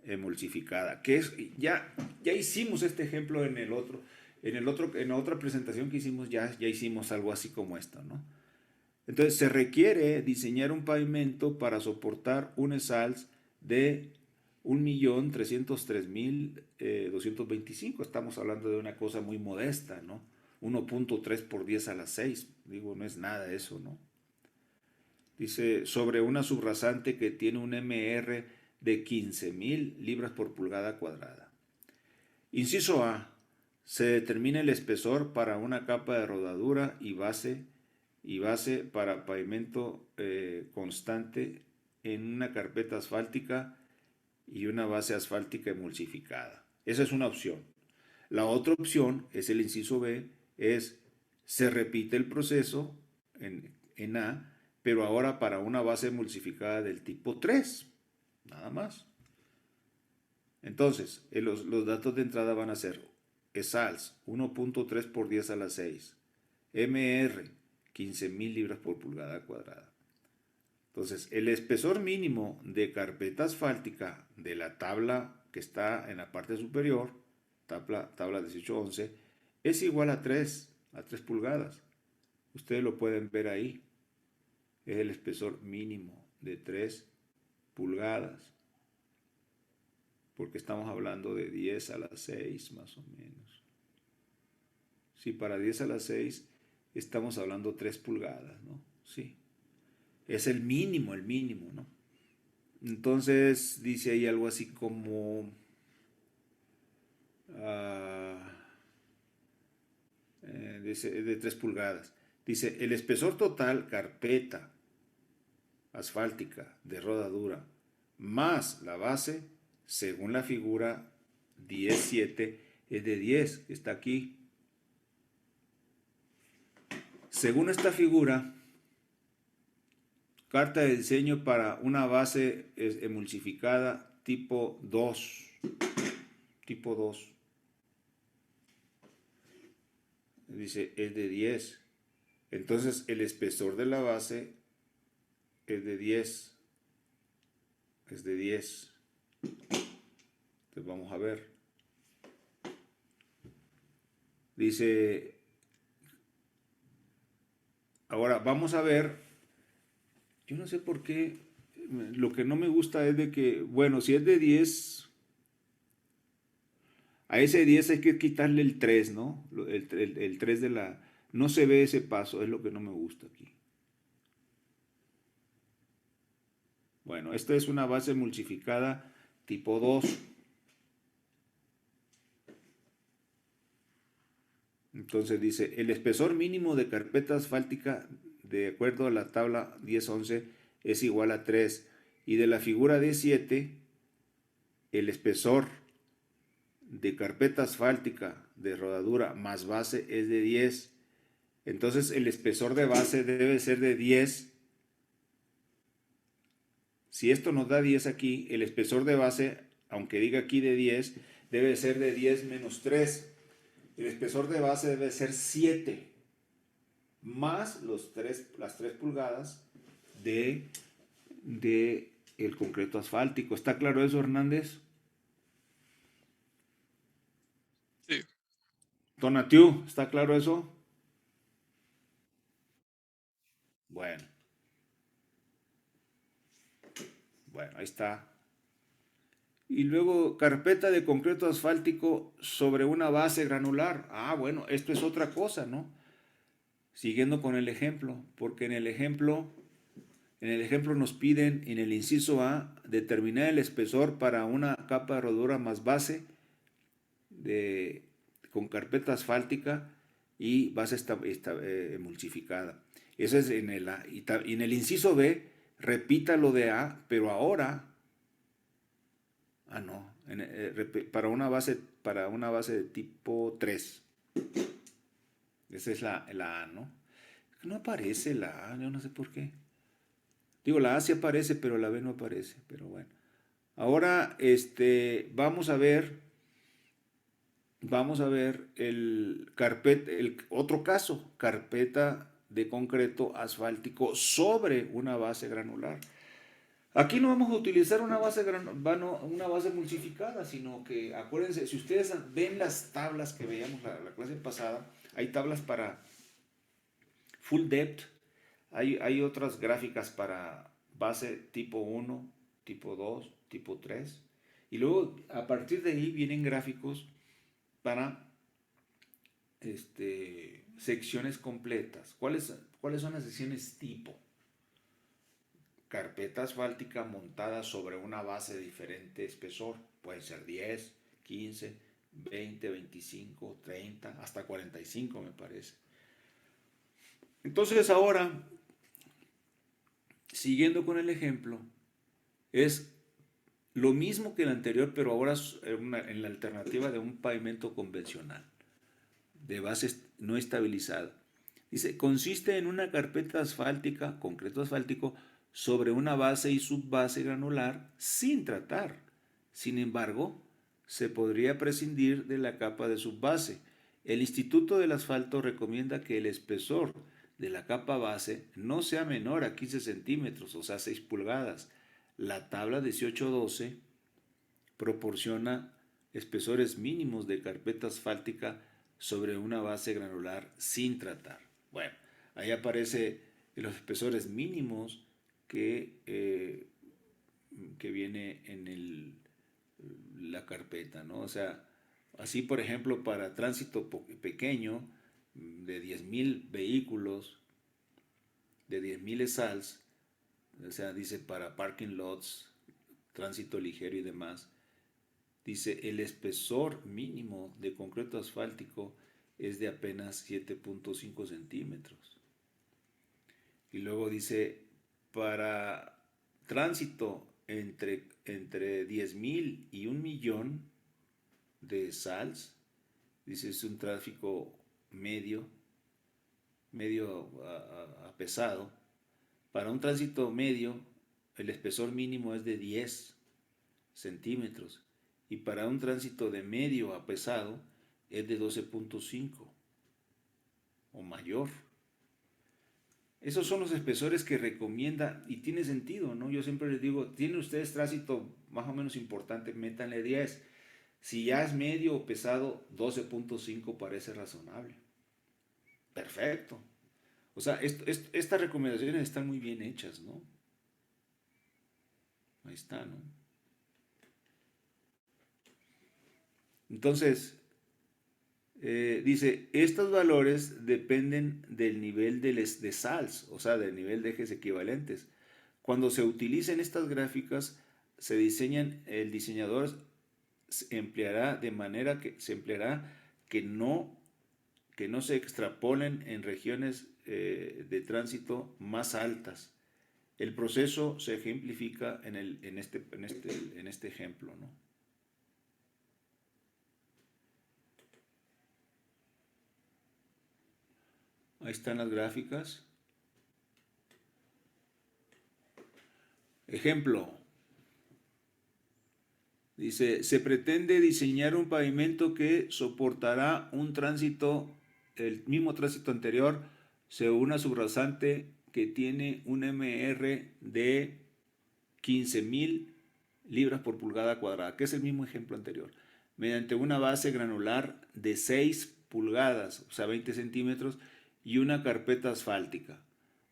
emulsificada. Ya hicimos este ejemplo en la otra presentación que hicimos, ya hicimos algo así como esto, ¿no? Entonces se requiere diseñar un pavimento para soportar un ESALS de 1.303.225. Estamos hablando de una cosa muy modesta, ¿no? 1.3 por 10 a la 6. Digo, no es nada eso, ¿no? Dice, sobre una subrasante que tiene un MR de 15,000 libras por pulgada cuadrada. Inciso A. Se determina el espesor para una capa de rodadura y base y base para pavimento constante en una carpeta asfáltica y una base asfáltica emulsificada. Esa es una opción. La otra opción es el inciso B, es se repite el proceso en A, pero ahora para una base emulsificada del tipo 3, nada más. Entonces, los datos de entrada van a ser ESALS 1.3 por 10 a la 6, MR 15.000 libras por pulgada cuadrada. Entonces, el espesor mínimo de carpeta asfáltica de la tabla que está en la parte superior, tabla 1811, es igual a 3 pulgadas. Ustedes lo pueden ver ahí. Es el espesor mínimo de 3 pulgadas. Porque estamos hablando de 10 a la 6 más o menos. Sí, para 10 a la 6 estamos hablando 3 pulgadas, ¿no? Sí. Es el mínimo, ¿no? Entonces dice ahí algo así como de 3 pulgadas. Dice, el espesor total carpeta asfáltica de rodadura más la base, según la figura 10.7, es de 10, que está aquí. Según esta figura, carta de diseño para una base emulsificada tipo 2. Tipo 2. Dice, es de 10. Entonces, el espesor de la base es de 10. Es de 10. Entonces, vamos a ver. Dice, ahora vamos a ver, yo no sé por qué, lo que no me gusta es de que, bueno, si es de 10, a ese 10 hay que quitarle el 3, ¿no? El 3 de la... No se ve ese paso, es lo que no me gusta aquí. Bueno, esta es una base emulsificada tipo 2. Entonces dice, el espesor mínimo de carpeta asfáltica, de acuerdo a la tabla 10.11, es igual a 3. Y de la figura 10.7, el espesor de carpeta asfáltica de rodadura más base es de 10. Entonces el espesor de base debe ser de 10. Si esto nos da 10 aquí, el espesor de base, aunque diga aquí de 10, debe ser de 10 menos 3. El espesor de base debe ser 7 más las 3 pulgadas de el concreto asfáltico. ¿Está claro eso, Hernández? Sí. Tonatiu, ¿está claro eso? Bueno. Bueno, ahí está. Y luego carpeta de concreto asfáltico sobre una base granular. Ah, bueno, esto es otra cosa, ¿no? Siguiendo con el ejemplo, porque en el ejemplo nos piden en el inciso A determinar el espesor para una capa de rodadura más base con carpeta asfáltica y base emulsificada. Eso es en el A. Y en el inciso B repita lo de A, pero ahora... Ah, no. Para una base de tipo 3. Esa es la A, ¿no? No aparece la A, yo no sé por qué. Digo, la A sí aparece, pero la B no aparece. Pero bueno. Ahora, vamos a ver el otro caso, carpeta de concreto asfáltico sobre una base granular. Aquí no vamos a utilizar una base emulsificada, sino que, acuérdense, si ustedes ven las tablas que veíamos la clase pasada, hay tablas para full depth, hay otras gráficas para base tipo 1, tipo 2, tipo 3, y luego a partir de ahí vienen gráficos para secciones completas. ¿Cuáles son las secciones tipo? Carpeta asfáltica montada sobre una base de diferente espesor. Pueden ser 10, 15, 20, 25, 30, hasta 45 me parece. Entonces ahora, siguiendo con el ejemplo, es lo mismo que el anterior, pero ahora en la alternativa de un pavimento convencional, de base no estabilizada. Dice, consiste en una carpeta asfáltica, concreto asfáltico, sobre una base y subbase granular sin tratar. Sin embargo, se podría prescindir de la capa de subbase. El Instituto del Asfalto recomienda que el espesor de la capa base no sea menor a 15 centímetros, o sea, 6 pulgadas. La tabla 1812 proporciona espesores mínimos de carpeta asfáltica sobre una base granular sin tratar. Bueno, ahí aparece los espesores mínimos que viene en la carpeta, ¿no? O sea, así por ejemplo para tránsito pequeño de 10,000 vehículos, de 10,000 SALs, o sea, dice para parking lots, tránsito ligero y demás, dice el espesor mínimo de concreto asfáltico es de apenas 7.5 centímetros. Y luego dice, para tránsito entre 10,000 y 1,000,000 de SALs, dice es un tráfico medio a pesado. Para un tránsito medio, el espesor mínimo es de 10 centímetros. Y para un tránsito de medio a pesado, es de 12.5 o mayor. Esos son los espesores que recomienda y tiene sentido, ¿no? Yo siempre les digo, tienen ustedes tránsito más o menos importante, métanle 10. Si ya es medio o pesado, 12.5 parece razonable. Perfecto. O sea, estas recomendaciones están muy bien hechas, ¿no? Ahí está, ¿no? Entonces, dice, estos valores dependen del nivel de SALs, o sea, del nivel de ejes equivalentes. Cuando se utilicen estas gráficas, el diseñador empleará de manera que no se extrapolen en regiones de tránsito más altas. El proceso se ejemplifica en este ejemplo, ¿no? Ahí están las gráficas. Ejemplo. Dice, se pretende diseñar un pavimento que soportará un tránsito, el mismo tránsito anterior, sobre una subrasante que tiene un MR de 15,000 libras por pulgada cuadrada, que es el mismo ejemplo anterior, mediante una base granular de 6 pulgadas, o sea, 20 centímetros, y una carpeta asfáltica.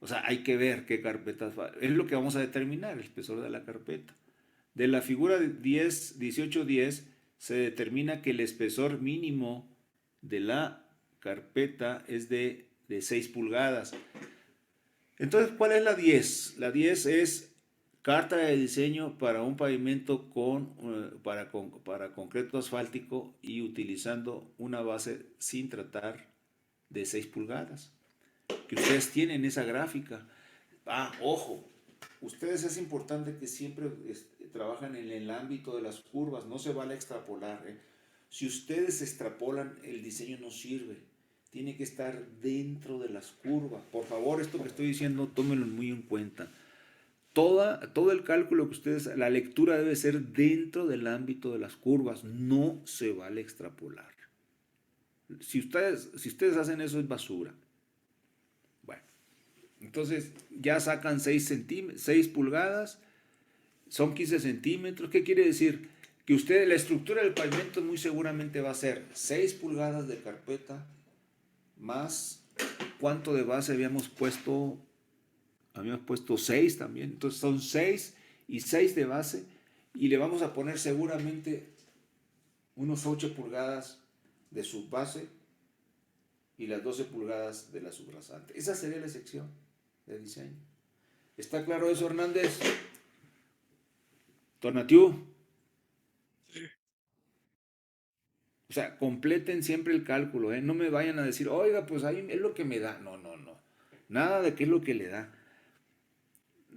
O sea, hay que ver qué carpeta asfáltica. Es lo que vamos a determinar, el espesor de la carpeta. De la figura 1810 se determina que el espesor mínimo de la carpeta es de 6 pulgadas. Entonces, ¿cuál es la 10? La 10 es carta de diseño para un pavimento para concreto asfáltico y utilizando una base sin tratar de 6 pulgadas. Que ustedes tienen esa gráfica. Ojo, ustedes es importante que siempre trabajan en el ámbito de las curvas, no se vale extrapolar. Si ustedes extrapolan, el diseño no sirve. Tiene que estar dentro de las curvas. Por favor, esto que estoy diciendo, tómenlo muy en cuenta. Todo el cálculo que ustedes, la lectura debe ser dentro del ámbito de las curvas, no se vale extrapolar. Si ustedes hacen eso es basura. Bueno, entonces ya sacan 6 pulgadas, son 15 centímetros. ¿Qué quiere decir? Que la estructura del pavimento muy seguramente va a ser 6 pulgadas de carpeta más, ¿cuánto de base habíamos puesto? Habíamos puesto 6 también, entonces son 6 y 6 de base, y le vamos a poner seguramente unos 8 pulgadas de subbase y las 12 pulgadas de la subrasante. Esa sería la sección de diseño. ¿Está claro eso, Hernández? Tonatiu. O sea, completen siempre el cálculo, ¿eh? No me vayan a decir, oiga, pues ahí es lo que me da. No, no, no. Nada de qué es lo que le da.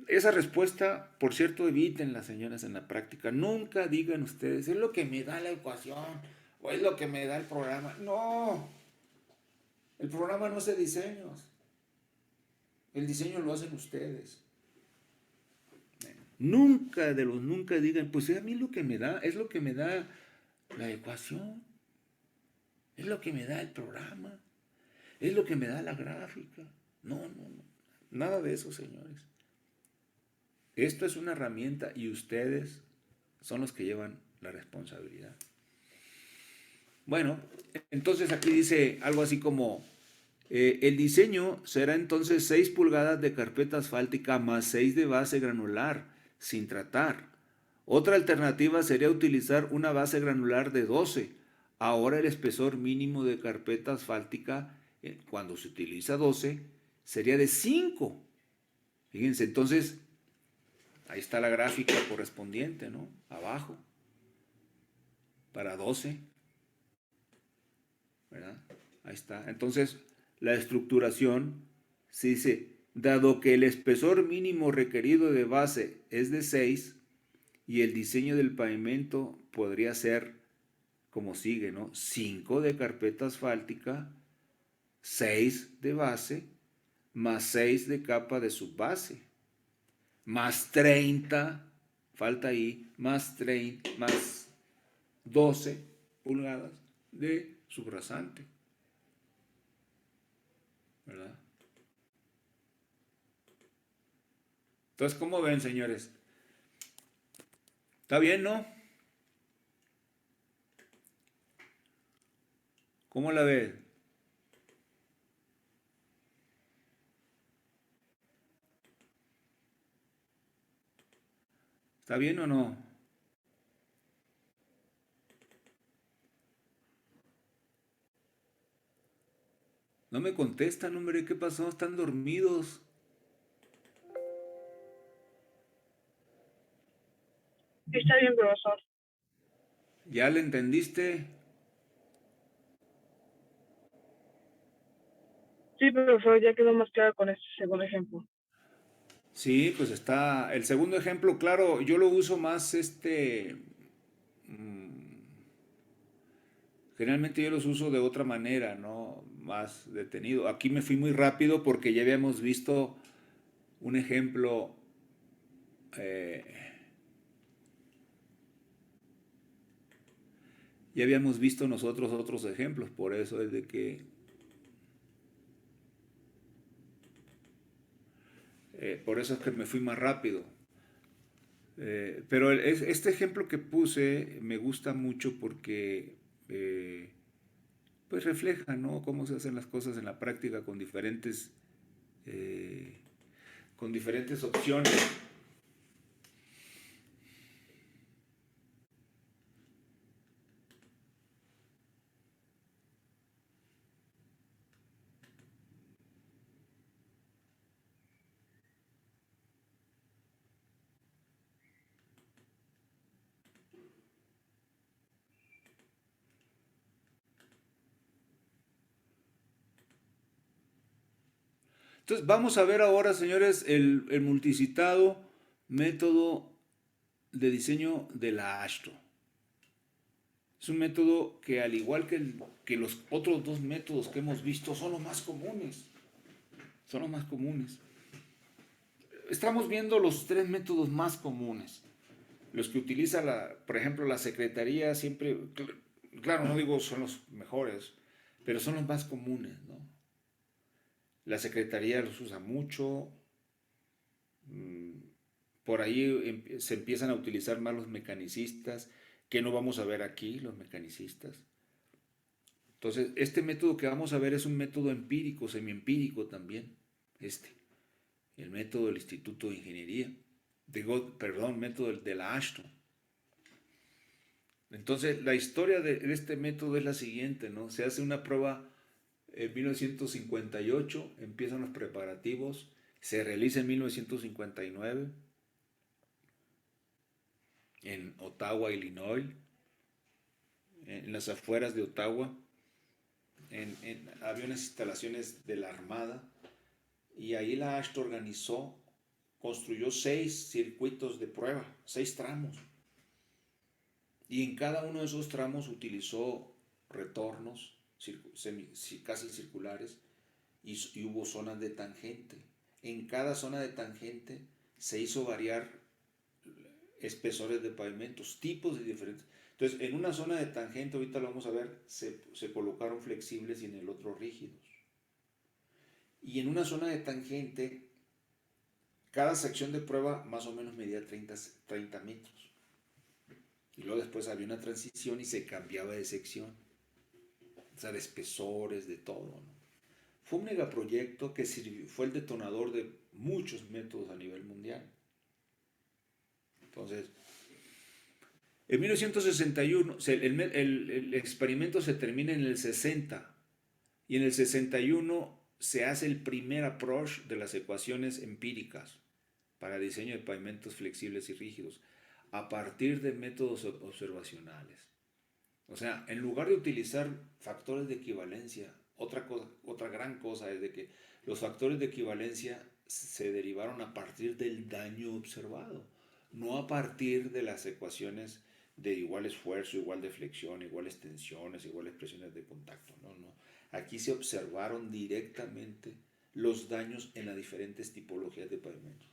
Esa respuesta, por cierto, evítenla, señoras, en la práctica. Nunca digan ustedes, es lo que me da la ecuación o es lo que me da el programa. No, el programa no hace diseños. El diseño lo hacen ustedes. Nunca nunca digan, pues a mí lo que me da, es lo que me da la ecuación, es lo que me da el programa, es lo que me da la gráfica. No, no, no. Nada de eso, señores. Esto es una herramienta y ustedes son los que llevan la responsabilidad. Bueno, entonces aquí dice algo así como, el diseño será entonces 6 pulgadas de carpeta asfáltica más 6 de base granular, sin tratar. Otra alternativa sería utilizar una base granular de 12. Ahora el espesor mínimo de carpeta asfáltica, cuando se utiliza 12, sería de 5. Fíjense, entonces, ahí está la gráfica correspondiente, ¿no? Abajo, para 12, ¿verdad? Ahí está. Entonces, la estructuración se dice, dado que el espesor mínimo requerido de base es de 6 y el diseño del pavimento podría ser como sigue, ¿no? 5 de carpeta asfáltica, 6 de base, más 6 de capa de subbase, más 30, falta ahí, más 30, más 12 pulgadas de subrasante, ¿verdad? Entonces, ¿cómo ven, señores? ¿Está bien, no? ¿Cómo la ven? ¿Está bien o no? No me contestan, hombre, ¿qué pasó? ¿Están dormidos? Está bien, profesor. ¿Ya le entendiste? Sí, profesor, ya quedó más claro con este segundo ejemplo. Sí, pues está. El segundo ejemplo, claro, yo lo uso más generalmente yo los uso de otra manera, ¿no? Más detenido. Aquí me fui muy rápido porque ya habíamos visto un ejemplo. eh, ya habíamos visto nosotros otros ejemplos, por eso es de que. Por eso es que me fui más rápido. Pero este ejemplo que puse me gusta mucho porque pues refleja, ¿no? Cómo se hacen las cosas en la práctica eh, con diferentes opciones. Entonces vamos a ver ahora, señores, el multicitado método de diseño de la AASHTO. Es un método que al igual que los otros dos métodos que hemos visto son los más comunes. Son los más comunes. Estamos viendo los tres métodos más comunes. Los que utiliza, por ejemplo, la Secretaría siempre, claro, no digo son los mejores, pero son los más comunes, ¿no? La Secretaría los usa mucho. Por ahí se empiezan a utilizar más los mecanicistas, que no vamos a ver aquí, los mecanicistas. Entonces, este método que vamos a ver es un método empírico, semiempírico también, el método del Instituto de Ingeniería, método de la AASHTO. Entonces, la historia de este método es la siguiente, ¿no? Se hace una prueba en 1958, empiezan los preparativos, se realiza en 1959 en Ottawa, Illinois, en las afueras de Ottawa, había unas instalaciones de la Armada y ahí la AASHTO construyó 6 circuitos de prueba, 6 tramos. Y en cada uno de esos tramos utilizó retornos casi circulares y hubo zonas de tangente. En cada zona de tangente se hizo variar espesores de pavimentos, tipos de diferentes. Entonces, en una zona de tangente, ahorita lo vamos a ver, se colocaron flexibles y en el otro rígidos. Y en una zona de tangente, cada sección de prueba más o menos medía 30 metros. Y luego después había una transición y se cambiaba de sección. O sea, de espesores, de todo, ¿no? Fue un megaproyecto que fue el detonador de muchos métodos a nivel mundial. Entonces, en 1961, el experimento se termina en el 60 y en el 61 se hace el primer approach de las ecuaciones empíricas para diseño de pavimentos flexibles y rígidos a partir de métodos observacionales. O sea, en lugar de utilizar factores de equivalencia, otra gran cosa es de que los factores de equivalencia se derivaron a partir del daño observado, no a partir de las ecuaciones de igual esfuerzo, igual deflexión, iguales tensiones, iguales presiones de contacto. No. Aquí se observaron directamente los daños en las diferentes tipologías de pavimentos.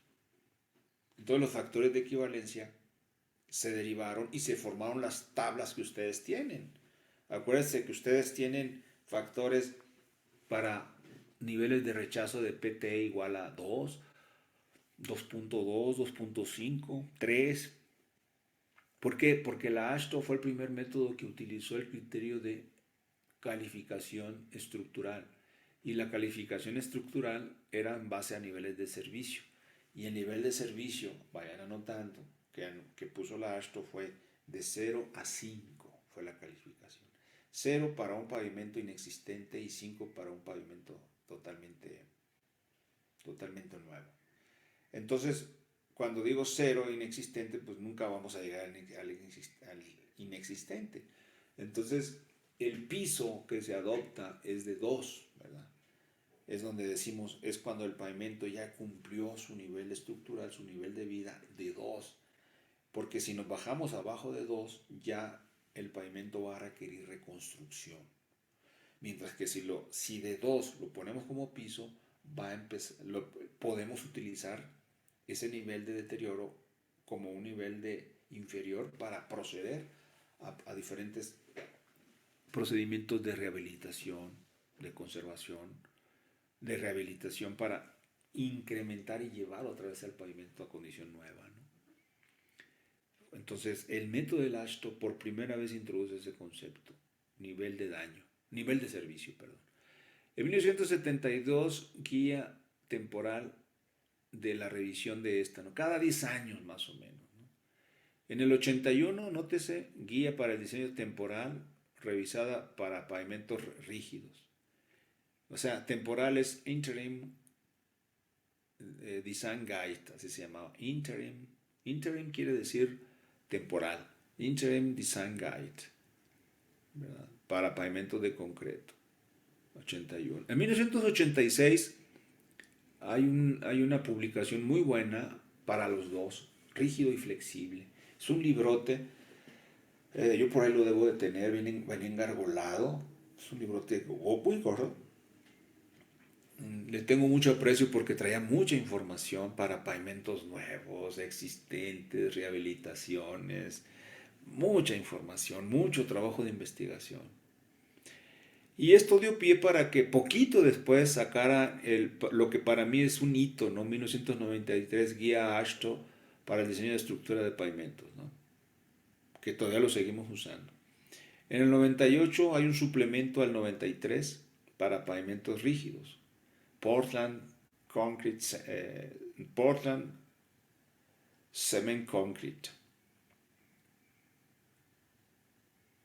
Entonces los factores de equivalencia se derivaron y se formaron las tablas que ustedes tienen. Acuérdense que ustedes tienen factores para niveles de rechazo de PT igual a 2, 2.2, 2.5, 3. ¿Por qué? Porque la AASHTO fue el primer método que utilizó el criterio de calificación estructural. Y la calificación estructural era en base a niveles de servicio. Y el nivel de servicio, vayan anotando, que puso la AASHTO fue de 0 a 5, fue la calificación. 0 para un pavimento inexistente y 5 para un pavimento totalmente nuevo. Entonces, cuando digo 0 inexistente, pues nunca vamos a llegar al inexistente. Entonces, el piso que se adopta es de 2, ¿verdad? Es donde decimos, es cuando el pavimento ya cumplió su nivel estructural, su nivel de vida de 2. Porque si nos bajamos abajo de 2, ya el pavimento va a requerir reconstrucción. Mientras que si de 2 lo ponemos como piso, podemos utilizar ese nivel de deterioro como un nivel de inferior para proceder a diferentes procedimientos de rehabilitación, de conservación, de rehabilitación para incrementar y llevar otra vez el pavimento a condición nueva, ¿no? Entonces, el método del AASHTO por primera vez introduce ese concepto, nivel de servicio, perdón. En 1972, guía temporal de la revisión de esta, ¿no? Cada 10 años más o menos, ¿no? En el 81, nótese, guía para el diseño temporal revisada para pavimentos rígidos. O sea, temporal es Interim Design Guide, así se llamaba. Interim quiere decir temporal. Interim Design Guide, ¿verdad? Para pavimentos de concreto. 81. En 1986 hay una publicación muy buena para los dos, rígido y flexible. Es un librote, yo por ahí lo debo de tener, bien engargolado. Es un librote muy gordo. Le tengo mucho aprecio porque traía mucha información para pavimentos nuevos, existentes, rehabilitaciones, mucha información, mucho trabajo de investigación. Y esto dio pie para que poquito después sacara lo que para mí es un hito, ¿no? 1993, guía AASHTO para el diseño de estructura de pavimentos, ¿no? Que todavía lo seguimos usando. En el 98 hay un suplemento al 93 para pavimentos rígidos. Portland Cement Concrete.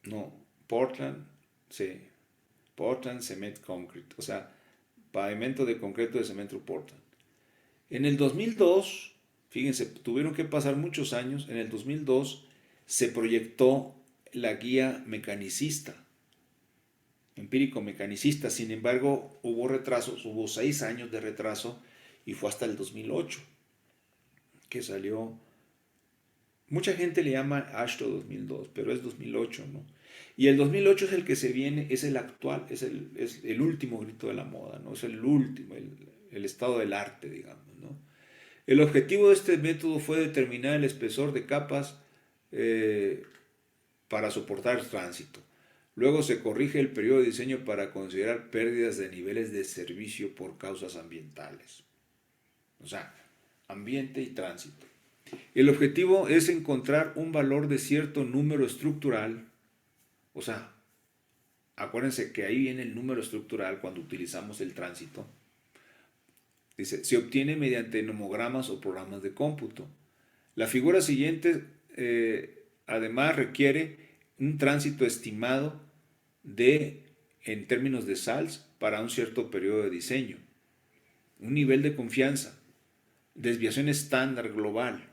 No, Portland Cement Concrete. O sea, pavimento de concreto de cemento Portland. En el 2002, fíjense, tuvieron que pasar muchos años. En el 2002 se proyectó la guía mecanicista, empírico mecanicista. Sin embargo, hubo retrasos, hubo 6 años de retraso y fue hasta el 2008 que salió. Mucha gente le llama AASHTO 2002, pero es 2008, ¿no? Y el 2008 es el que se viene, es el actual, es el último grito de la moda, ¿no? Es el último, el estado del arte, digamos, ¿no? El objetivo de este método fue determinar el espesor de capas para soportar el tránsito. Luego se corrige el periodo de diseño para considerar pérdidas de niveles de servicio por causas ambientales. O sea, ambiente y tránsito. El objetivo es encontrar un valor de cierto número estructural. O sea, acuérdense que ahí viene el número estructural cuando utilizamos el tránsito. Dice, se obtiene mediante nomogramas o programas de cómputo. La figura siguiente además requiere un tránsito estimado en términos de SALS para un cierto periodo de diseño, un nivel de confianza, desviación estándar global,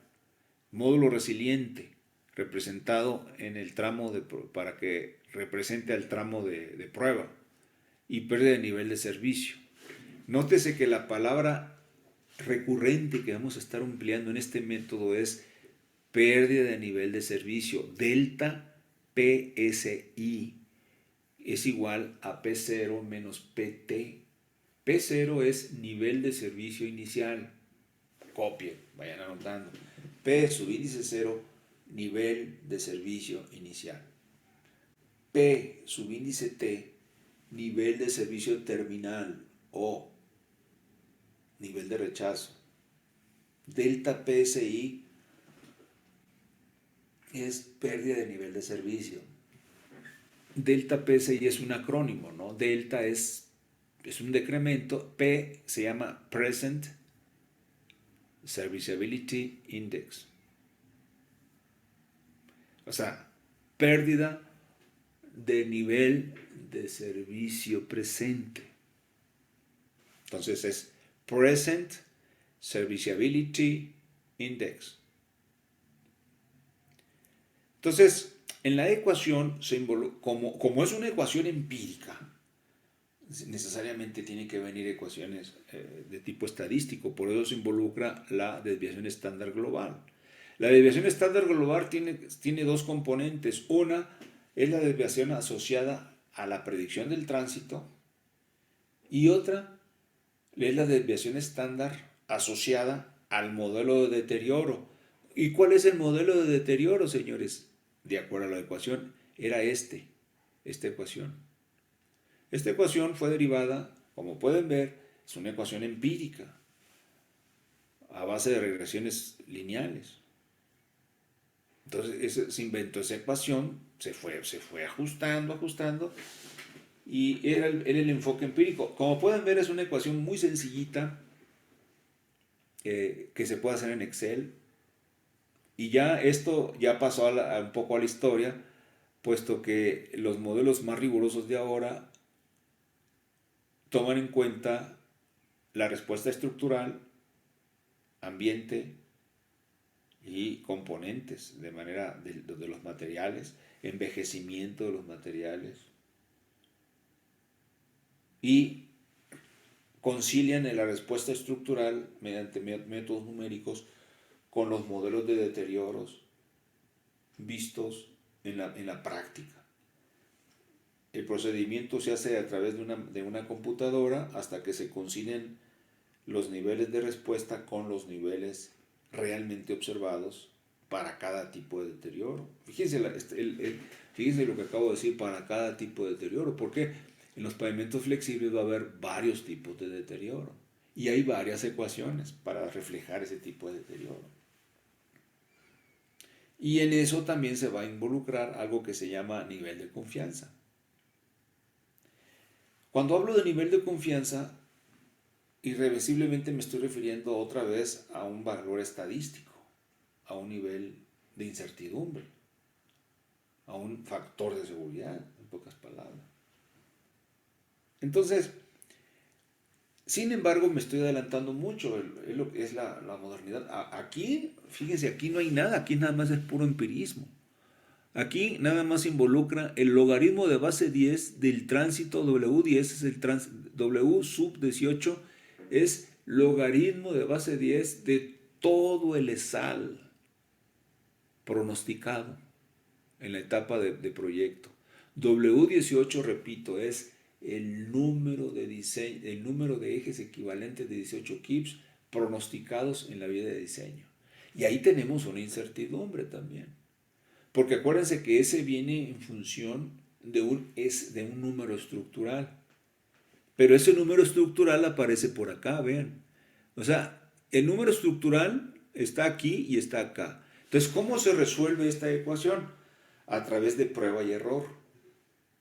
módulo resiliente, representado en el tramo para que represente al tramo de prueba, y pérdida de nivel de servicio. Nótese que la palabra recurrente que vamos a estar empleando en este método es pérdida de nivel de servicio. Delta PSI es igual a P0 menos PT. P0 es nivel de servicio inicial. Copien, vayan anotando. P subíndice 0, nivel de servicio inicial. P subíndice T, nivel de servicio terminal o nivel de rechazo. Delta PSI es pérdida de nivel de servicio. Delta PSI es un acrónimo, ¿no? Delta es un decremento. P se llama Present Serviceability Index. O sea, pérdida de nivel de servicio presente. Entonces es Present Serviceability Index. Entonces, en la ecuación, como es una ecuación empírica, necesariamente tiene que venir ecuaciones de tipo estadístico, por eso se involucra la desviación estándar global. La desviación estándar global tiene dos componentes. Una es la desviación asociada a la predicción del tránsito y otra es la desviación estándar asociada al modelo de deterioro. ¿Y cuál es el modelo de deterioro, señores? De acuerdo a la ecuación, era esta ecuación. Esta ecuación fue derivada, como pueden ver, es una ecuación empírica, a base de regresiones lineales. Entonces se inventó esa ecuación, se fue ajustando, y era el enfoque empírico. Como pueden ver, es una ecuación muy sencillita, que se puede hacer en Excel. Y ya esto ya pasó un poco a la historia, puesto que los modelos más rigurosos de ahora toman en cuenta la respuesta estructural, ambiente y componentes, de manera de los materiales, envejecimiento de los materiales, y concilian en la respuesta estructural mediante métodos numéricos con los modelos de deterioros vistos en la práctica. El procedimiento se hace a través de una computadora hasta que se concilien los niveles de respuesta con los niveles realmente observados para cada tipo de deterioro. Fíjense, fíjense lo que acabo de decir, para cada tipo de deterioro, porque en los pavimentos flexibles va a haber varios tipos de deterioro y hay varias ecuaciones para reflejar ese tipo de deterioro. Y en eso también se va a involucrar algo que se llama nivel de confianza. Cuando hablo de nivel de confianza, irreversiblemente me estoy refiriendo otra vez a un valor estadístico, a un nivel de incertidumbre, a un factor de seguridad, en pocas palabras. Entonces, sin embargo, me estoy adelantando mucho, es lo que es la modernidad. Aquí, fíjense, aquí no hay nada, aquí nada más es puro empirismo. Aquí nada más involucra el logaritmo de base 10 del tránsito W10, es el W sub 18, es logaritmo de base 10 de todo el ESAL pronosticado en la etapa de proyecto. W18, repito, es el número de diseño, el número de ejes equivalentes de 18 kips pronosticados en la vida de diseño. Y ahí tenemos una incertidumbre también. Porque acuérdense que ese viene en función de un número estructural. Pero ese número estructural aparece por acá, vean. O sea, el número estructural está aquí y está acá. Entonces, ¿cómo se resuelve esta ecuación? A través de prueba y error.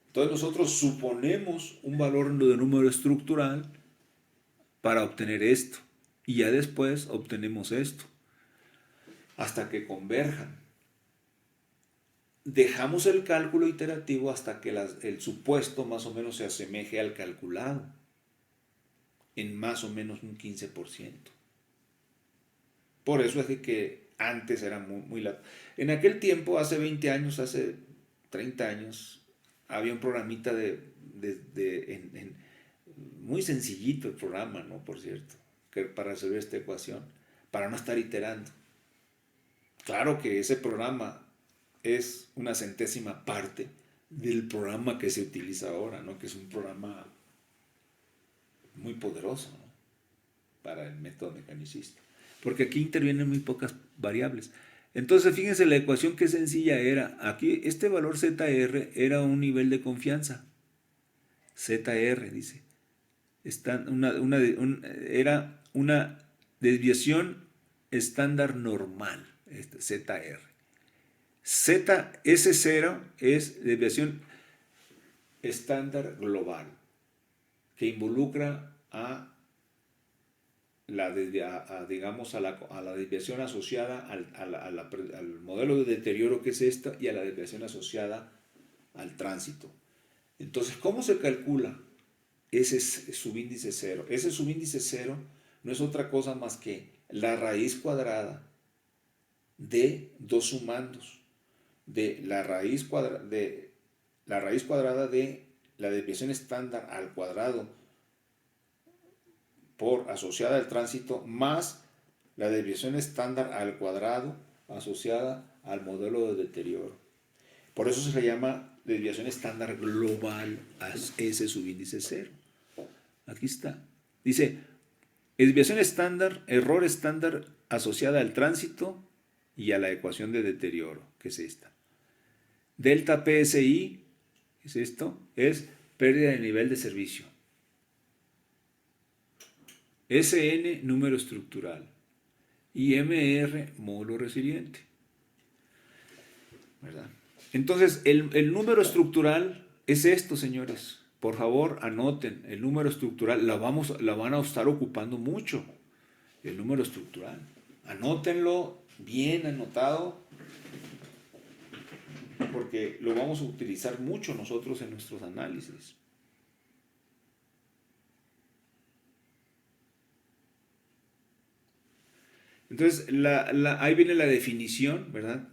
Entonces nosotros suponemos un valor de número estructural para obtener esto. Y ya después obtenemos esto. Hasta que converjan. Dejamos el cálculo iterativo hasta que el supuesto más o menos se asemeje al calculado. En más o menos un 15%. Por eso es de que antes era muy largo. En aquel tiempo, hace 20 años, hace 30 años, había un programita muy sencillito el programa, ¿no? Por cierto, que para resolver esta ecuación, para no estar iterando. Claro que ese programa es una centésima parte del programa que se utiliza ahora, ¿no? Que es un programa muy poderoso, ¿no? Para el método mecanicista. Porque aquí intervienen muy pocas variables. Entonces, fíjense, la ecuación que sencilla era, aquí este valor ZR era un nivel de confianza. ZR, dice. Era una desviación estándar normal, ZR. S0 es desviación estándar global, que involucra a la desviación asociada al modelo de deterioro que es esta y a la desviación asociada al tránsito. Entonces, ¿cómo se calcula ese subíndice cero? Ese subíndice cero no es otra cosa más que la raíz cuadrada de dos sumandos, de la raíz cuadrada de la desviación estándar al cuadrado por asociada al tránsito más la desviación estándar al cuadrado asociada al modelo de deterioro. Por eso se le llama desviación estándar global a ese subíndice cero. Aquí está. Dice, desviación estándar, error estándar asociada al tránsito y a la ecuación de deterioro, que es esta. Delta PSI, ¿qué es esto? Es pérdida de nivel de servicio. SN, número estructural. Y MR, módulo resiliente. ¿Verdad? Entonces, el número estructural es esto, señores. Por favor, anoten. El número estructural la van a estar ocupando mucho. El número estructural. Anótenlo bien anotado, porque lo vamos a utilizar mucho nosotros en nuestros análisis. Entonces, ahí viene la definición, ¿verdad?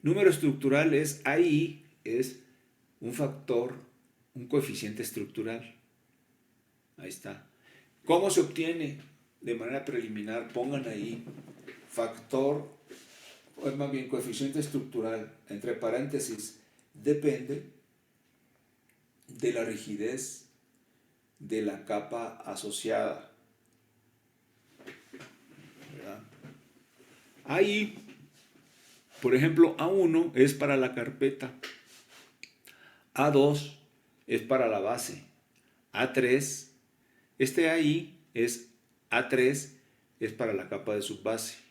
Número estructural es, ahí es un factor, un coeficiente estructural. Ahí está. ¿Cómo se obtiene? De manera preliminar, pongan ahí factor, o más bien coeficiente estructural, entre paréntesis, depende de la rigidez de la capa asociada. ¿Verdad? Ahí, por ejemplo, A1 es para la carpeta, A2 es para la base, A3, este ahí es A3, es para la capa de subbase.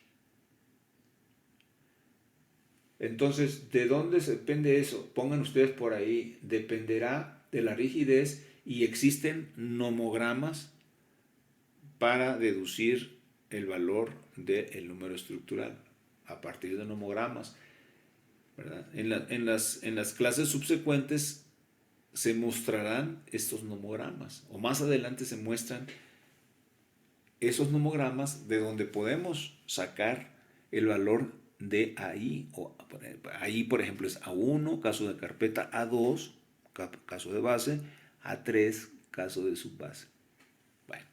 Entonces, ¿de dónde depende eso? Pongan ustedes por ahí, dependerá de la rigidez y existen nomogramas para deducir el valor del número estructural a partir de nomogramas, ¿verdad? En las clases subsecuentes se mostrarán estos nomogramas, o más adelante se muestran esos nomogramas de donde podemos sacar el valor de ahí. Ahí, por ejemplo, es A1, caso de carpeta, A2, caso de base, A3, caso de subbase. Bueno,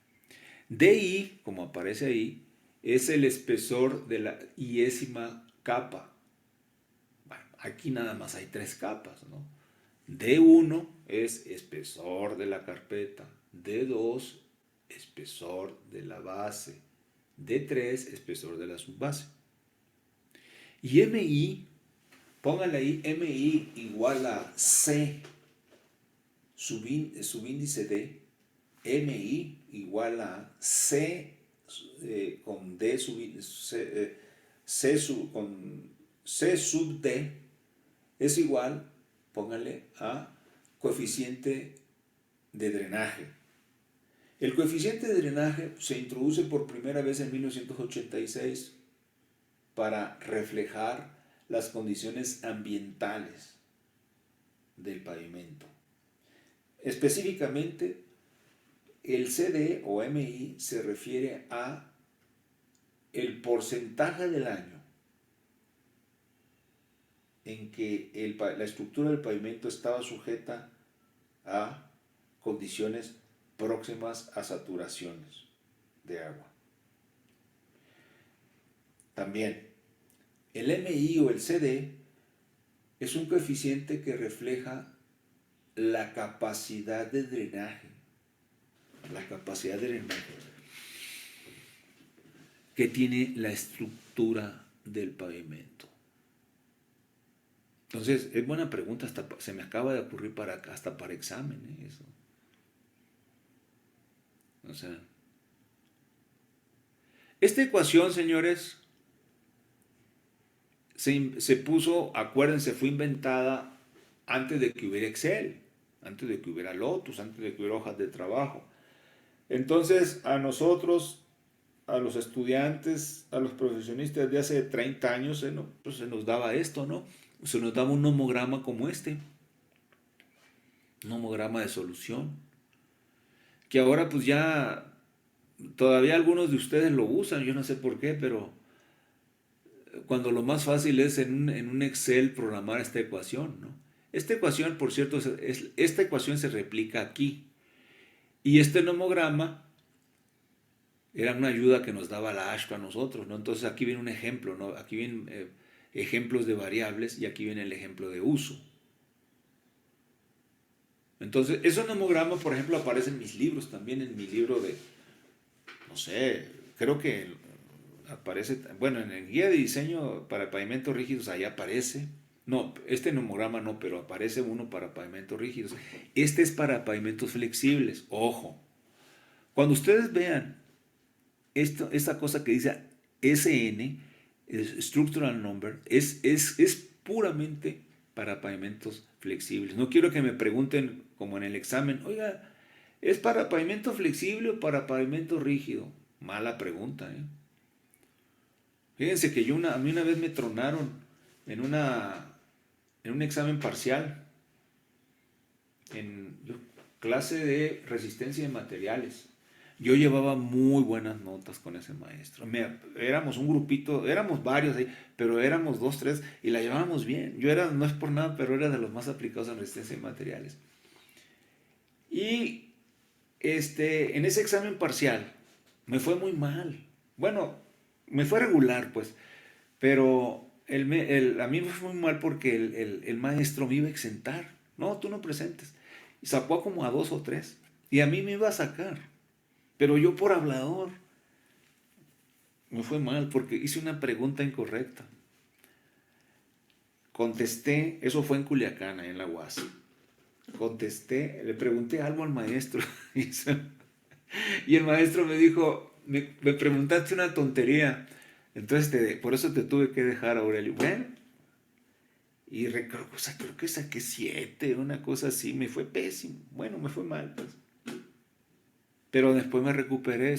DI, como aparece ahí, es el espesor de la iésima capa. Bueno, aquí nada más hay 3 capas, ¿no? D1 es espesor de la carpeta, D2 espesor de la base, D3 espesor de la subbase. Y MI, póngale ahí, MI igual a C subíndice D, MI igual a C con D con C sub D es igual, póngale, a coeficiente de drenaje. El coeficiente de drenaje se introduce por primera vez en 1986 para reflejar las condiciones ambientales del pavimento. Específicamente, el CD o MI se refiere a el porcentaje del año en que la estructura del pavimento estaba sujeta a condiciones próximas a saturaciones de agua. También, el MI o el CD es un coeficiente que refleja la capacidad de drenaje. La capacidad de drenaje que tiene la estructura del pavimento. Entonces, es buena pregunta, se me acaba de ocurrir hasta para examen, eso. O sea, esta ecuación, señores, se puso, acuérdense, fue inventada antes de que hubiera Excel, antes de que hubiera Lotus, antes de que hubiera hojas de trabajo. Entonces, a nosotros, a los estudiantes, a los profesionistas de hace 30 años, pues se nos daba esto, ¿no? Se nos daba un nomograma como este, un nomograma de solución, que ahora pues ya, todavía algunos de ustedes lo usan, yo no sé por qué, pero cuando lo más fácil es en un Excel programar esta ecuación, ¿no? Esta ecuación, por cierto, esta ecuación se replica aquí, y este nomograma era una ayuda que nos daba la ASHTO a nosotros, ¿no? Entonces aquí viene un ejemplo, ¿no? Aquí vienen ejemplos de variables y aquí viene el ejemplo de uso. Entonces, esos nomogramas, por ejemplo, aparecen en mis libros también, en mi libro de, no sé, creo que aparece, bueno, en el guía de diseño para pavimentos rígidos, ahí aparece. No, este nomograma no, pero aparece uno para pavimentos rígidos. Este es para pavimentos flexibles, ojo. Cuando ustedes vean esta cosa que dice SN, Structural Number, es puramente para pavimentos flexibles. No quiero que me pregunten, como en el examen, oiga, ¿es para pavimento flexible o para pavimento rígido? Mala pregunta, ¿eh? Fíjense que a mí una vez me tronaron en un examen parcial, en clase de resistencia de materiales. Yo llevaba muy buenas notas con ese maestro. Éramos un grupito, éramos varios ahí, pero éramos 2, 3 y la llevábamos bien. Yo no es por nada, pero era de los más aplicados en resistencia de materiales. Y en ese examen parcial me fue muy mal. Bueno, me fue regular, pues, pero a mí me fue muy mal porque el maestro me iba a exentar. No, tú no presentes. Y sacó como a 2 o 3. Y a mí me iba a sacar. Pero yo por hablador me fue mal porque hice una pregunta incorrecta. Contesté, eso fue en Culiacán, en la UAS. Contesté, le pregunté algo al maestro y el maestro me dijo, me preguntaste una tontería, entonces por eso te tuve que dejar, Aurelio. Bueno, y creo que saqué 7, una cosa así, me fue pésimo. Bueno, me fue mal, pues. Pero después me recuperé,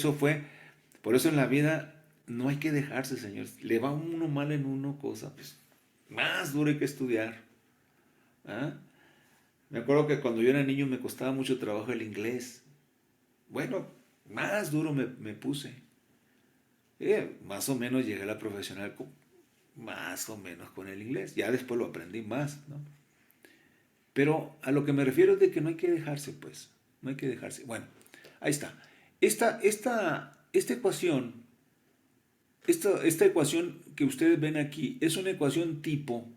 por eso en la vida no hay que dejarse, señores. Le va a uno mal en una cosa, pues más duro hay que estudiar. ¿Ah? Me acuerdo que cuando yo era niño me costaba mucho trabajo el inglés. Bueno, más duro me puse. Más o menos llegué a la profesional más o menos con el inglés. Ya después lo aprendí más, ¿no? Pero a lo que me refiero es de que no hay que dejarse, pues. No hay que dejarse. Bueno, ahí está. Esta ecuación, esta ecuación que ustedes ven aquí es una ecuación tipo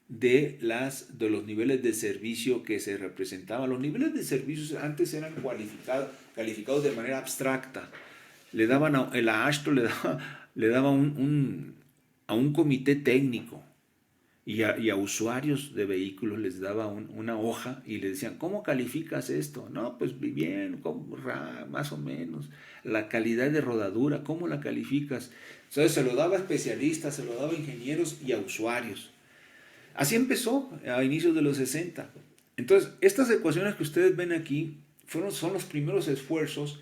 de los niveles de servicio que se representaban. Los niveles de servicios antes eran calificados de manera abstracta. Le daban el AASHTO le daba a un comité técnico y a usuarios de vehículos les daba una hoja y les decían, ¿cómo calificas esto? No, pues bien, más o menos. La calidad de rodadura, ¿cómo la calificas? Entonces se lo daba a especialistas, se lo daba a ingenieros y a usuarios. Así empezó a inicios de los 60. Entonces, estas ecuaciones que ustedes ven aquí son los primeros esfuerzos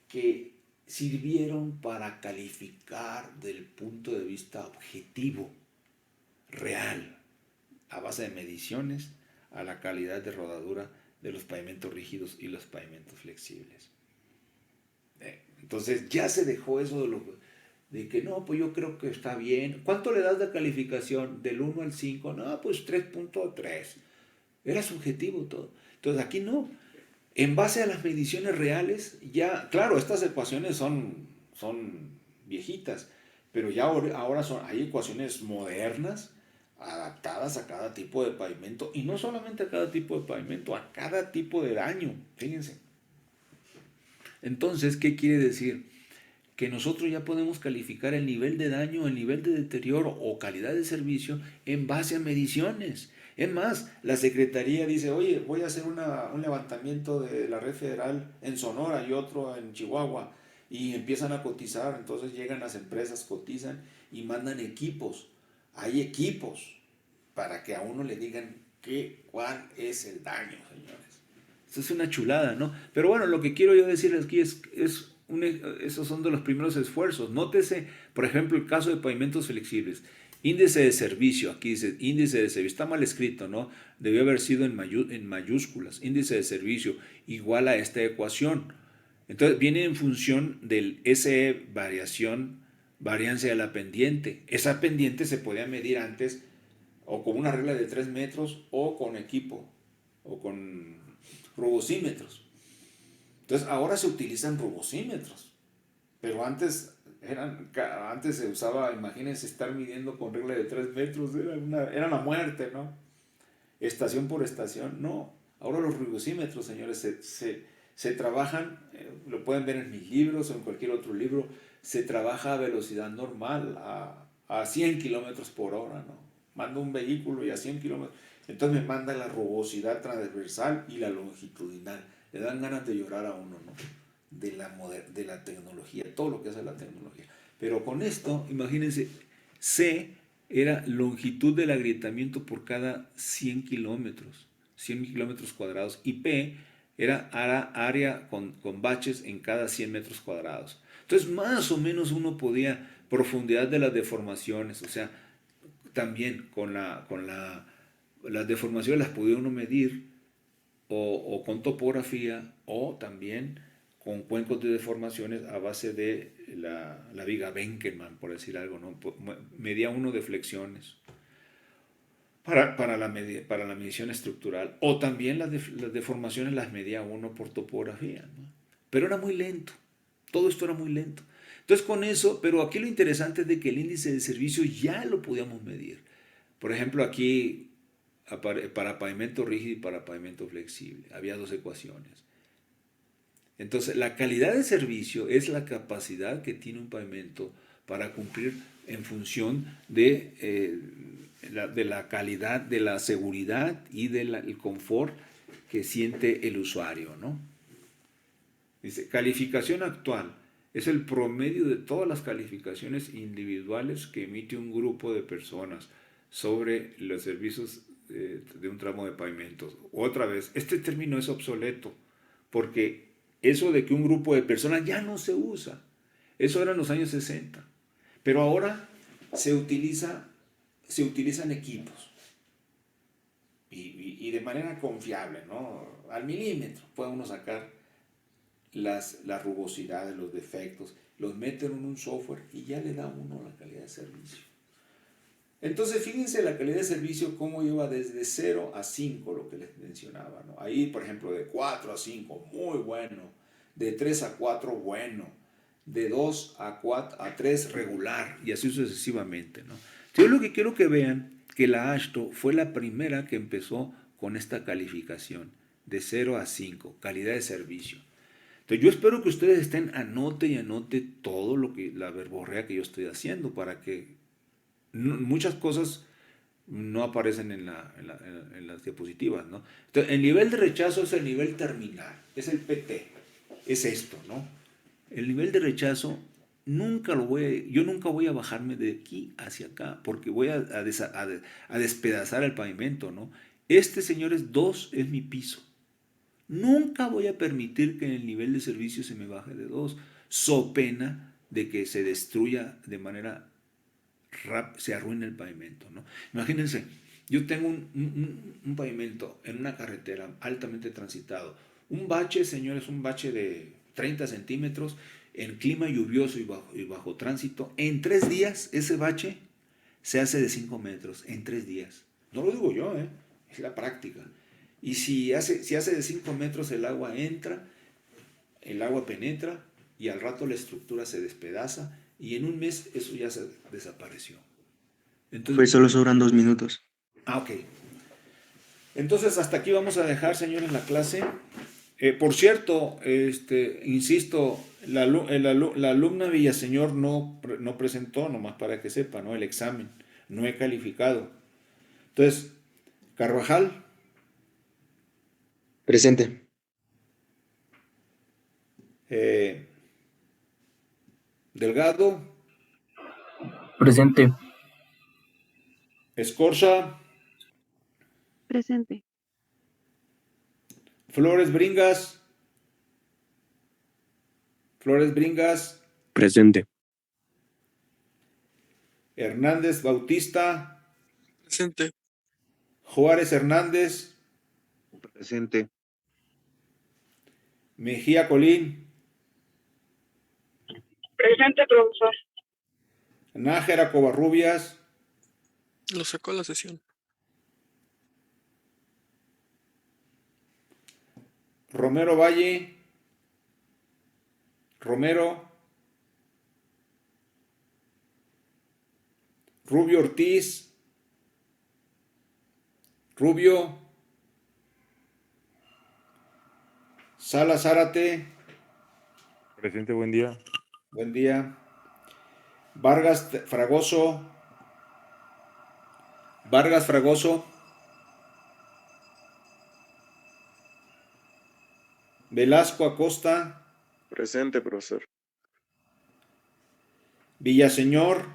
que sirvieron para calificar del punto de vista objetivo, real, a base de mediciones, a la calidad de rodadura de los pavimentos rígidos y los pavimentos flexibles. Entonces ya se dejó eso de que no, pues yo creo que está bien. ¿Cuánto le das de calificación? Del 1 al 5, no, pues 3.3. Era subjetivo todo. Entonces aquí no. En base a las mediciones reales, ya, claro, estas ecuaciones son viejitas, pero ya ahora hay ecuaciones modernas adaptadas a cada tipo de pavimento, y no solamente a cada tipo de pavimento, a cada tipo de daño, fíjense. Entonces, ¿qué quiere decir? Que nosotros ya podemos calificar el nivel de daño, el nivel de deterioro o calidad de servicio en base a mediciones. Es más, la Secretaría dice, oye, voy a hacer un levantamiento de la red federal en Sonora y otro en Chihuahua, y empiezan a cotizar. Entonces llegan las empresas, cotizan y mandan equipos. Hay equipos para que a uno le digan cuál es el daño, señores. Eso es una chulada, ¿no? Pero bueno, lo que quiero yo decirles aquí esos son de los primeros esfuerzos. Nótese, por ejemplo, el caso de pavimentos flexibles. Índice de servicio, aquí dice índice de servicio, está mal escrito, ¿no? Debió haber sido en mayúsculas. Índice de servicio igual a esta ecuación. Entonces viene en función del SE variancia de la pendiente. Esa pendiente se podía medir antes o con una regla de 3 metros o con equipo o con rubocímetros. Entonces ahora se utilizan rubocímetros, pero antes se usaba, imagínense, estar midiendo con regla de 3 metros, era la muerte, ¿no? Estación por estación, no. Ahora los rubocímetros, señores, se trabajan, lo pueden ver en mis libros o en cualquier otro libro, se trabaja a velocidad normal, a 100 kilómetros por hora, ¿no? Mando un vehículo y a 100 kilómetros, entonces me manda la rugosidad transversal y la longitudinal. Le dan ganas de llorar a uno, ¿no? De la tecnología, todo lo que hace la tecnología. Pero con esto, imagínense, C era longitud del agrietamiento por cada 100 kilómetros cuadrados, y P era área con baches en cada 100 metros cuadrados. Entonces, más o menos uno podía, profundidad de las deformaciones, o sea, también las deformaciones las podía uno medir o con topografía o también con cuencos de deformaciones a base de la viga Benkelman, por decir algo, ¿no? Medía uno de flexiones para la medición estructural, o también las deformaciones las medía uno por topografía, ¿no? Pero era muy lento, todo esto era muy lento. Entonces con eso, pero aquí lo interesante es de que el índice de servicio ya lo podíamos medir. Por ejemplo, aquí para pavimento rígido y para pavimento flexible había dos ecuaciones. Entonces, la calidad de servicio es la capacidad que tiene un pavimento para cumplir en función de la calidad, de la seguridad y del confort que siente el usuario, ¿no? Dice, calificación actual es el promedio de todas las calificaciones individuales que emite un grupo de personas sobre los servicios de un tramo de pavimentos. Otra vez, este término es obsoleto, porque eso de que un grupo de personas ya no se usa. Eso era en los años 60. Pero ahora se utilizan equipos. Y de manera confiable, ¿no? Al milímetro puede uno sacar la rugosidad de los defectos, los mete en un software y ya le da a uno la calidad de servicio. Entonces, fíjense la calidad de servicio cómo lleva desde 0 a 5, lo que les mencionaba, ¿no? Ahí, por ejemplo, de 4 a 5, muy bueno. de 3 a 4 bueno, de 2 a 4 a 3 regular, y así sucesivamente, ¿no? Yo lo que quiero que vean que la AASHTO fue la primera que empezó con esta calificación de 0 a 5, calidad de servicio. Entonces yo espero que ustedes estén anote y anote todo lo que la verborrea que yo estoy haciendo para que muchas cosas no aparecen en las diapositivas, ¿no? Entonces, el nivel de rechazo es el nivel terminal, es el PT, es esto, ¿no? El nivel de rechazo yo nunca voy a bajarme de aquí hacia acá, porque voy a despedazar el pavimento, ¿no? Este, señores, 2 es mi piso. Nunca voy a permitir que el nivel de servicio se me baje de 2, so pena de que se destruya de manera se arruina el pavimento, ¿no? Imagínense, yo tengo un pavimento en una carretera altamente transitado, un bache, señores, un bache de 30 centímetros en clima lluvioso y bajo tránsito. En 3 días ese bache se hace de 5 metros, en 3 días. No lo digo yo, es la práctica. Y si hace de 5 metros, el agua entra, el agua penetra y al rato la estructura se despedaza y en un mes eso ya se desapareció. Entonces, Pues solo sobran 2 minutos. ok. Entonces hasta aquí vamos a dejar, señores, la clase. Por cierto, insisto, la alumna Villaseñor no presentó, nomás para que sepa, ¿no? El examen. No he calificado. Entonces, Carvajal. Presente. Delgado. Presente. Escorza. Presente. Flores Bringas. Presente. Hernández Bautista. Presente. Juárez Hernández. Presente. Mejía Colín. Presente, profesor. Nájera Covarrubias. Lo sacó a la sesión. Romero Valle. Romero. Rubio Ortiz. Rubio. Sala Zárate. Presente, buen día. Buen día. Vargas Fragoso. Velasco Acosta. Presente, profesor. Villaseñor.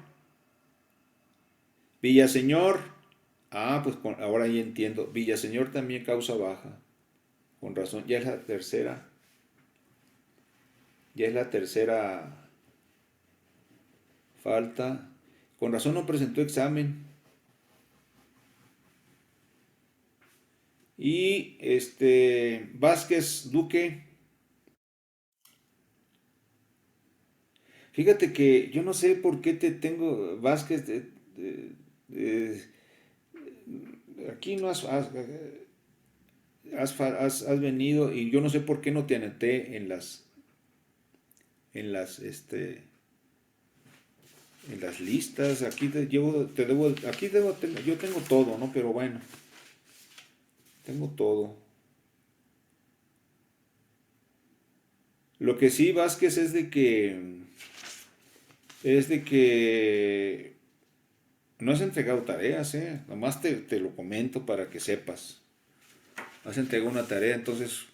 Ah, pues ahora ya entiendo. Villaseñor también causa baja. Con razón, ya es la tercera. Falta. Con razón no presentó examen. Y Vázquez Duque. Fíjate que yo no sé por qué te tengo, Vázquez, aquí no has venido y yo no sé por qué no te anoté en las listas. Aquí yo tengo todo, ¿no? Pero bueno, tengo todo. Lo que sí, Vázquez, es de que no has entregado tareas, nomás te lo comento para que sepas. Has entregado una tarea, entonces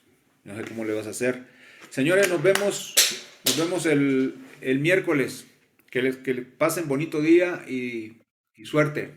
no sé cómo le vas a hacer. Señores, nos vemos el miércoles. Que le pasen bonito día y suerte.